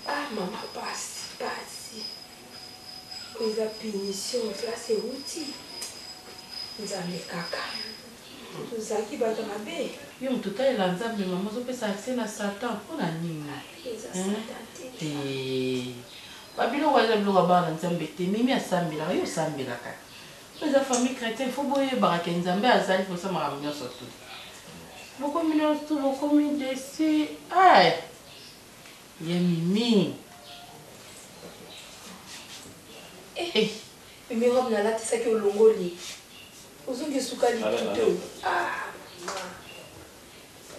Ah maman passe. Les punitions là c'est outil. Nzambe kaka. Tuzaki bato mabe. Yo mtuta ela nzambe mama zo pesa accès na Satan pona nini? Babilo waza bloga bana nzambe te mimi asambila yo sambila ka. Les familles chrétiennes faut boye baraka nzambe azali faut ça ma minyo surtout. Beaucoup minyo tout beaucoup min desi. Ay. Ye mimi. Mimi robe na lati saki olongoli. Uzungi sukali tuto. Ah.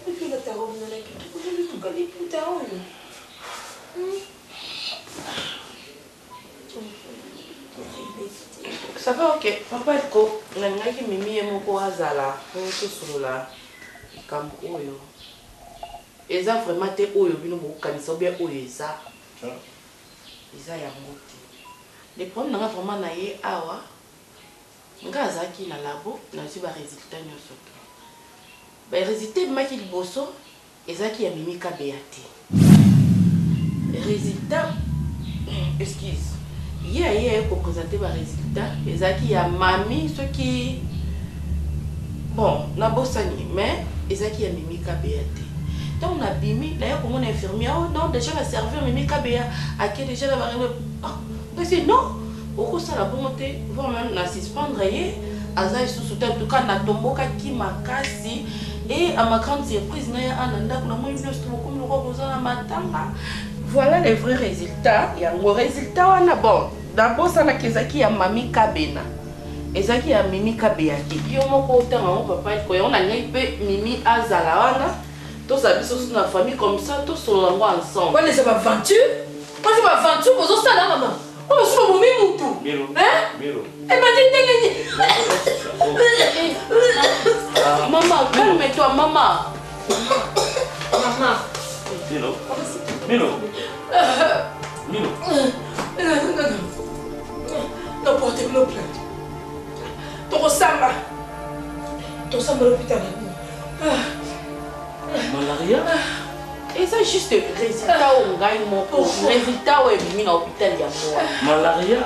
Et puis là ta robe na laki tuto uzungi sukali puta oyo. Ça va ok. Papa ko nanga ki mimi ye moko azala po to solola kambo oyo. Eza vraiment te oyo bino bo kanisa bien oyo eza. Eza ya moti. Les problèmes nanga vraiment na ye awa. Nga azaki na labo na ci ba résultat nyoso. Ba résultat maki liboso ezaki ya mimi ka beate. Résultat excuse. Hier pour présenter ba résultat ezaki ya mami ce qui bon na bosani mais ezaki ya mimi ka beate. Donc on a bimi là comme on infirmière oh non déjà la servir mimi ka bea a qui déjà la barre donc c'est non au ça la bonté voir même na suspendre ye aza sous en tout cas na tomboka ki makasi et à ma grande surprise na ya ananda kuna moi nous comme le roi na matanga. Voilà les vrais résultats. Il y a un résultat wana bon d'abord ça na kezaki ya mami kabena ezaki ya mimi kabeaki yo moko otanga mon papa ko on a ngai pe mimi azala wana to sabi so na famille comme ça to solo lango ensemble. Ouais c'est pas aventure. Moi c'est pas aventure pour ça là maman. Oh c'est mon mimi mutu. Hein? Miro. Eh ben maman calme-toi maman. Maman. Miro. Non, portez le plainte. Ton samba l'hôpital. Malaria? Et ça juste résultat au gagne mon résultat où est mis à l'hôpital malaria.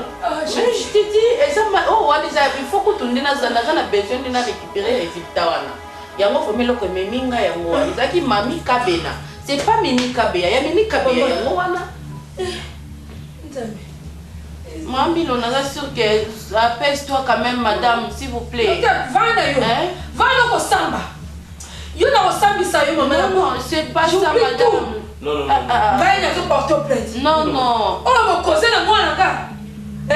Je te dis, ça oh il faut que tu n'aies besoin de récupérer les résultats. Il y a un famille que Meminga et moi, ils ont Mami Kabena. C'est pas Mimi Kabea, il y a Mimi Kabea. Mami, on est sûr que apaise-toi quand même, madame, s'il vous plaît. Va au samba. Yo na osambisa yo maman. Non, c'est pas ça, madame. Non. Va y porter plainte. Non. On va causer le moi là. On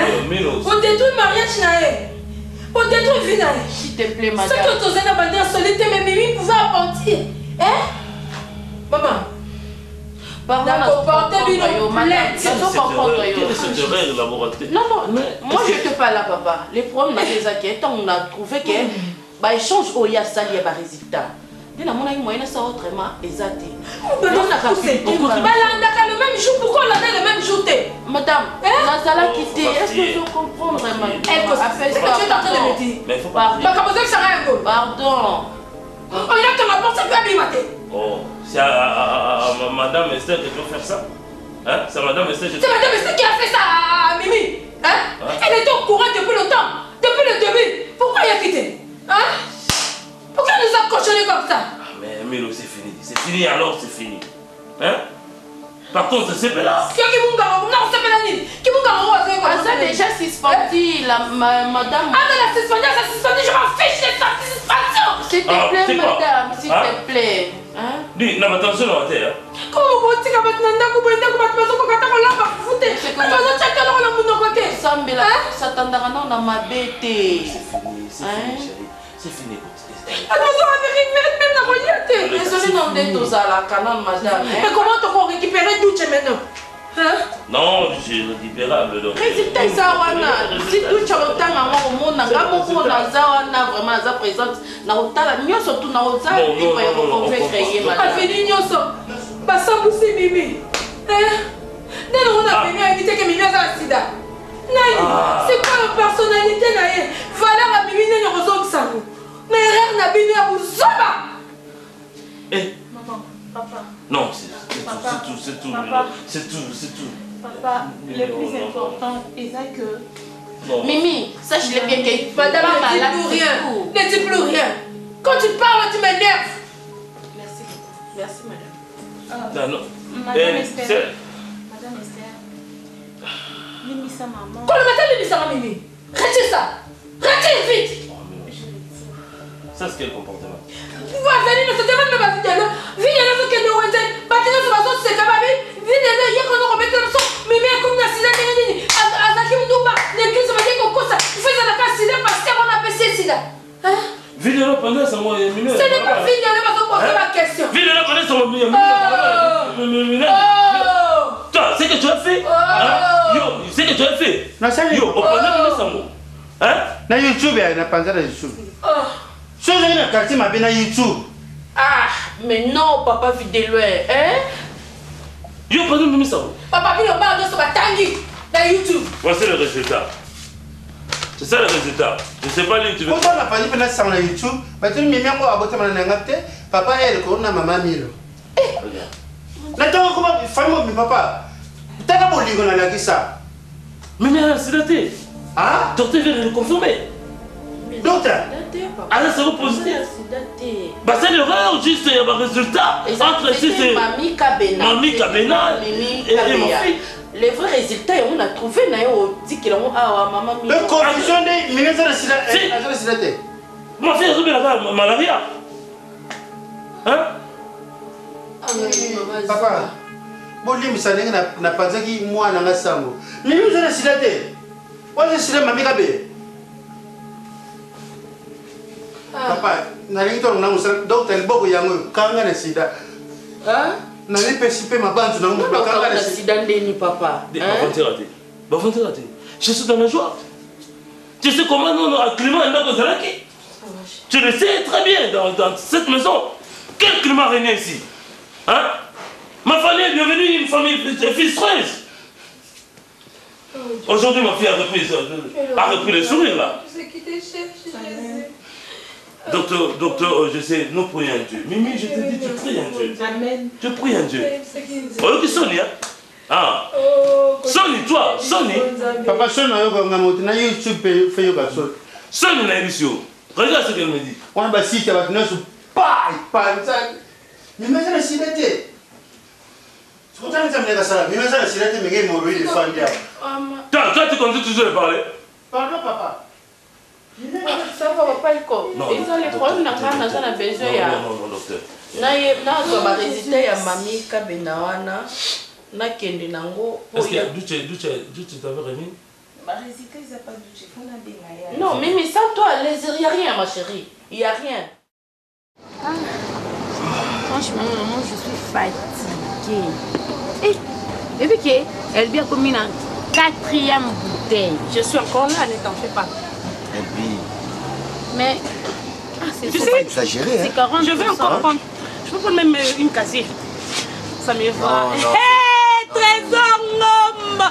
détruit mariage naé. On détruit vie naé. S'il te plaît, madame. Ce que tu as abandonné en solité, mais Mimi pouvait apporter. Hein? Maman. Pardon, Quelle est cette erreur laboratoire? Non, moi je te parle là, papa. Les problèmes dans les enquêtes, on a trouvé que l'échange au Yassali est un résultat. Il y a un moyen de ça autrement exact. Le même jour, pourquoi on a le même jour? Madame, Nazala quitté, est-ce que je comprends vraiment? Elle a fait ça. Tu es en train de me dire. Pardon. On a ton rapport, ça peut abîmer. Oh, c'est à Madame Esther que tu veux faire ça? Hein? C'est Madame Esther C'est Madame Esther qui a fait ça à Mimi. Hein? Elle était au courant depuis le temps, depuis le début. Pourquoi il a quitté? Hein? Pourquoi elle nous a cochonné comme ça? Mais Milo, c'est fini. C'est fini alors, c'est fini. Hein? Par contre, c'est pas là. Non, c'est pas là. Qui m'a ça déjà suspendu, madame. Ah, mais la suspendu, je m'en fiche de sa suspension. S'il te plaît, madame, s'il te plaît. Dis, non, mais attention, non, terre. Comment vous dites que ça t'endra non à ma bête. C'est fini. Désolé, non, d'être à la canne, madame. Mais comment tu vas récupérer Douche maintenant? Non, c'est récupérable. Résultat, ça, si Douche a autant à moi au monde, n'a pas beaucoup d'azana vraiment à présente. N'a autant la mieux surtout n'a autant et on va créer madame. Pas fini, Nyoso. Pas ça, vous c'est Mimi. Non, on a venu à éviter que Mimi a un sida. C'est quoi la personnalité? Valeur à Mimi n'est pas besoin de ça. Mais rien n'a bien à vous soba. Maman, papa. Non, c'est tout. Papa. C'est tout. Papa, le plus important est que... Mimi, sache-le bien que madame ne dit plus rien. Ne dis plus rien. Quand tu parles, tu m'énerves. Merci, madame. Non. Madame Esther. Mimisa maman. Quand le matin, Mimisa Mimi. Retire ça. Retire vite. Ça, c'est quel comportement? Vous venez de se demander ma vidéo. Vidéo ce que nous avons bâtiment sur ma zone, c'est capable. Vidéo, il y a qu'on a remetté le son. Mais comme la sida, Azaki Mouba, l'église va dire qu'on cause ça. Il fait la casse sida parce qu'on a passé sida. Vidéo pendant ça, moi, mineur. Ce n'est pas vidéo, mais on pose la question. Vidéo pendant ça, moi, mineur. Toi, c'est que tu as fait? Yo, c'est que tu as fait? Yo, au pendant ça, moi. Hein? Na YouTube, il n'y a pas de YouTube. Je suis dans le quartier, ma bien à YouTube. Ah, mais non, papa vidéo, hein? Yo, pas de même ça. Papa, il parle de ce batangi dans YouTube. Voici le résultat. C'est ça le résultat. Je ne sais pas lui, tu veux. Pourquoi on n'a pas dit que c'est sur YouTube? Parce que mes mères ont aboté mon angate. Papa, elle, qu'on a maman Milo. Là-dedans, comment famille, mais papa. T'as pas voulu qu'on a la ça. Mais c'est daté. Ah? Docteur vient de le confirmer. Docteur? Ah là, c'est vous positif. Bah, c'est l'erreur, juste, il y a un résultat. Entre ici, c'est. Mamie Kabena. Et mon fils. Les vrais résultats, on a trouvé, on dit qu'il a maman. Le confusion des ministres de la Sidate. Mon fils a la malaria. Hein? Papa, bon, lui, il n'a pas dit moi, dans la sango. Mais nous, on a Sidate. Moi, je suis mamie Kabé. Papa, nalingi to na musala docteur boko yango kanga na sida. Hein? Na li pesipe mabantu na mu kanga na sida ndeni papa. Raté. Je suis dans la joie. Tu sais comment nous le climat est dans Zalaki? Tu le sais très bien dans cette maison. Quel climat règne ici? Hein? Ma famille est bienvenue, une famille frustreuse. Aujourd'hui, ma fille a repris le sourire là. Docteur, je sais, nous prions Dieu. Mimi, je te dis, tu pries un Dieu. Amen. Tu pries un Dieu. Oh, qui sonne, hein? Ah. Sonny, toi, Sonny. Papa, Sonny, on a YouTube fait yoga. Sonny, on a émission. Regarde ce qu'elle me dit. On a bassi, tu vas venir sur mais imagine la sidate. Tu comprends ça? Mais imagine la sidate, mais il est mort, il est fan. Toi, tu continues toujours de parler. Pardon, papa. Ça va pas eko. Ils ont les problèmes na kana na besoin ya. Non, docteur. Na zo ba résister ya mami kabena wana. Na kende nango. Est-ce que Duche t'avait remis? Bah résister ils a pas Duche, faut na benga. Non, mais sans toi, il y a rien ma chérie. Il y a rien. Ah. Franchement, maman, je suis fatiguée. Et puis qu'elle vient comme une 4e bouteille. Je suis encore là, ne t'en fais pas. Et puis... Mais... Ah, c'est pas exagéré. C'est 40%. Je vais encore prendre. Je peux prendre même une casier. Ça me va. Hé, trésor ngomba.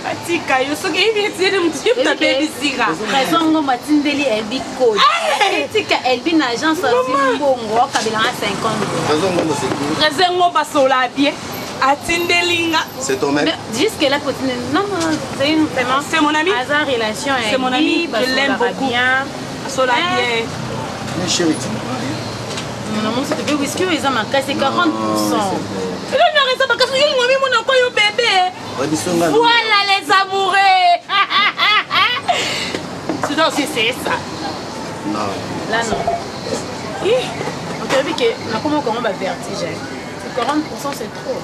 Fatika, yo soki hivi tiene mtu tabebisika. Trésor ngomba tindeli elbi code. Fatika elbi na agence Zimbongo kabila 50. Trésor ngomba c'est qui? Trésor ngomba sola bien. Atindelinga. C'est ton mec? Jusque là, non, c'est une vraiment. C'est mon ami. Hasard relation. C'est mon ami. Je l'aime beaucoup. Sola bien. Mais chérie, mon amour, c'est le whisky, ils ont marqué, c'est 40%. Il a mis ça parce que mon bébé. Voilà les amoureux. Sinon, c'est ça. Non. Là, non. On te dit que comment on va vertige. 40% c'est trop.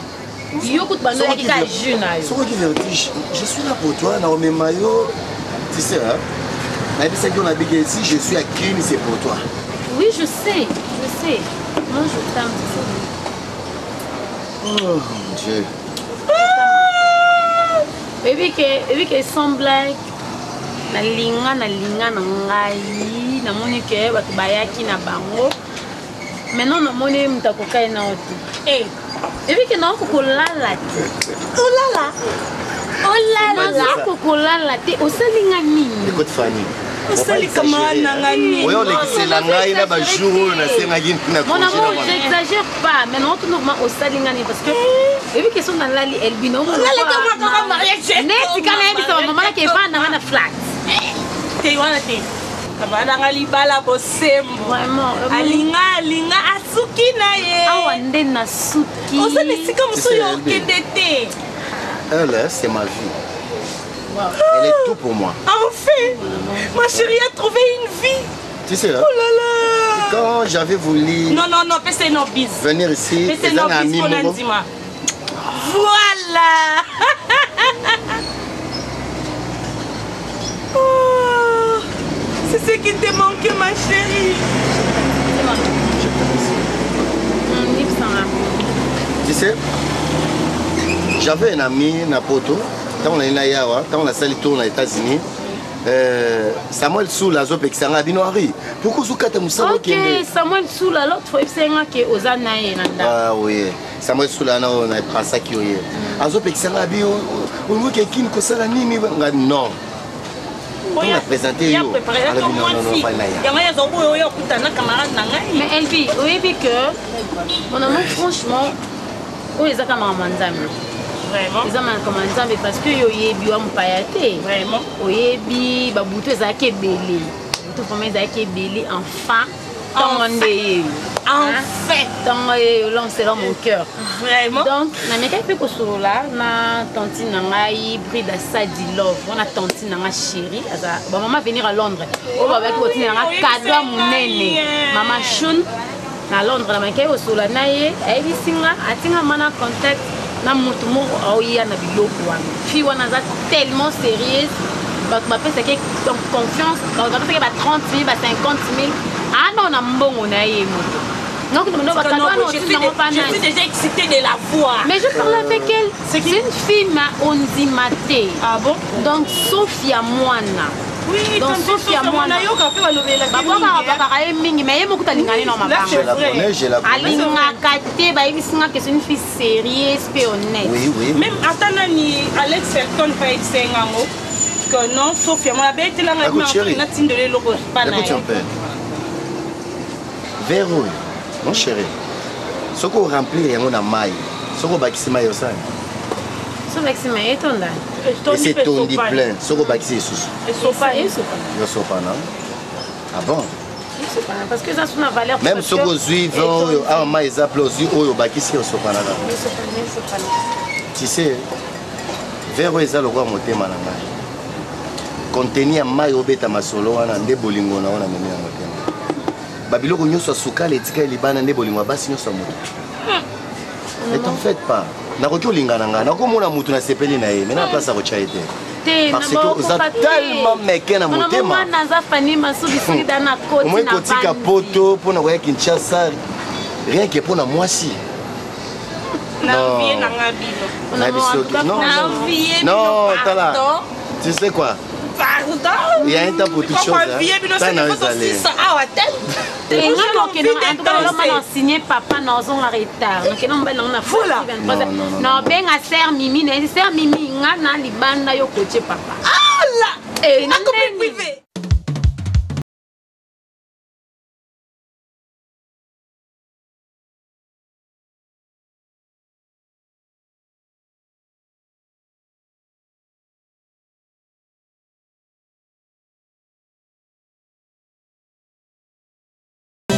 Yo coûte pas qui jeune. C'est quoi qui vertige? Je suis là pour toi, Naomi Mayo. Tu sais, hein? Si je suis à Kim, c'est pour toi. Oui, je sais. Moi, je t'aime. Oh mon Dieu. Baby que semble na linga ngai na moni ke ba bayaki na bango. Maintenant na moni mutakoka na oti. Eh, baby que non kokolala ti. Olala kokolala ti osalinga nini? Écoute Fanny. Mon amour, j'exagère pas. Maintenant, tout normal au salingani parce que et puis question dans l'ali elbino. Maman qui va dans la flat. Vraiment. Alinga asuki na ye. Awande na suki. Elle, c'est ma vie. Elle est tout pour moi. Enfin, ma chérie a trouvé une vie. Tu sais, hein? Oh là là. Quand j'avais voulu... Non, c'est nos bis. Venir ici, c'est nos bis pour l'intime. Voilà. Oh, c'est ce qui te manquait, ma chérie. Tu sais, j'avais un ami, Napoto. Quand on est là, quand on a sali tour aux États-Unis, Samuel Soula, Zopexanga, Binoari. Pourquoi vous avez fait ça? Ok, Samuel Soula, l'autre fois, c'est un qui est aux Anaïs. Ah oui, Samuel Soula, on a pris ça qui est. Azopexanga, on voit quelqu'un qui a nini. Non. On a présenté. Mais Elvi, oui, que mon amour, franchement, où est-ce que vraiment ils ont commencé parce que yoyebi wa mpayate vraiment oyebi babuto ezaki ebele tout vraiment ezaki ebele enfin c'est dans mon cœur vraiment donc na meka pe ko solola na tantine ngai Brida Sadi Love on a tantine nga chérie asa ba maman venir à Londres o ba ba ko tina nga cadeau munene maman Shun na Londres na meka ko solola na ye ayi singa atinga mana contact na mutu moko aoya na biloko wana fi wana za tellement sérieuse bato bapesa ke confiance bato bapesa ba 30 000 ba 50 000 ah non na mbongo na ye moto donc je suis déjà excitée de la voir mais je parle avec elle c'est une fille ma onzimate ah bon donc Sophia Moana. Oui, donc Sophia Moana. Mais c'est une fille sérieuse et honnête. Oui, oui. Même Atanani, Alex Felton va être Sengango. Que non, Sophia Moana, elle a dit de l'eau. Véro, mon chéri. Ce qu'on remplit, il y a un maille. Ce qu'on bâtit, maille aussi. Ce que c'est mais étonnant. Et c'est ton dit plein. Ce qu'on bâtit, c'est sous. Et sopa, il sopa, non? Ah bon? Parce que ça a une valeur. Même ce qu'on suit, ah maille, ils appellent aussi au bâti, c'est au sopa. Tu sais, Véro, ils ont le roi monté malanga. contenu ya mai obeta masolo wana nde bolingo na wana memi ya motema babiloko nyonso asukala etika libana nde bolingo basi nyonso moto ne t'en faites pas nakoki olingana nga nakomona mutu nasepeli na ye maintenant place akotia ye te parce que oza tellement meke na motema omoi kotika poto mpona koya Kinshasa rien que mpona mwasi non tala tu sais quoi il y a un temps pour toute chose ça n'a pas allé signé papa dans son retard non ben à ser mimi nga na libanda yo coacher papa ah là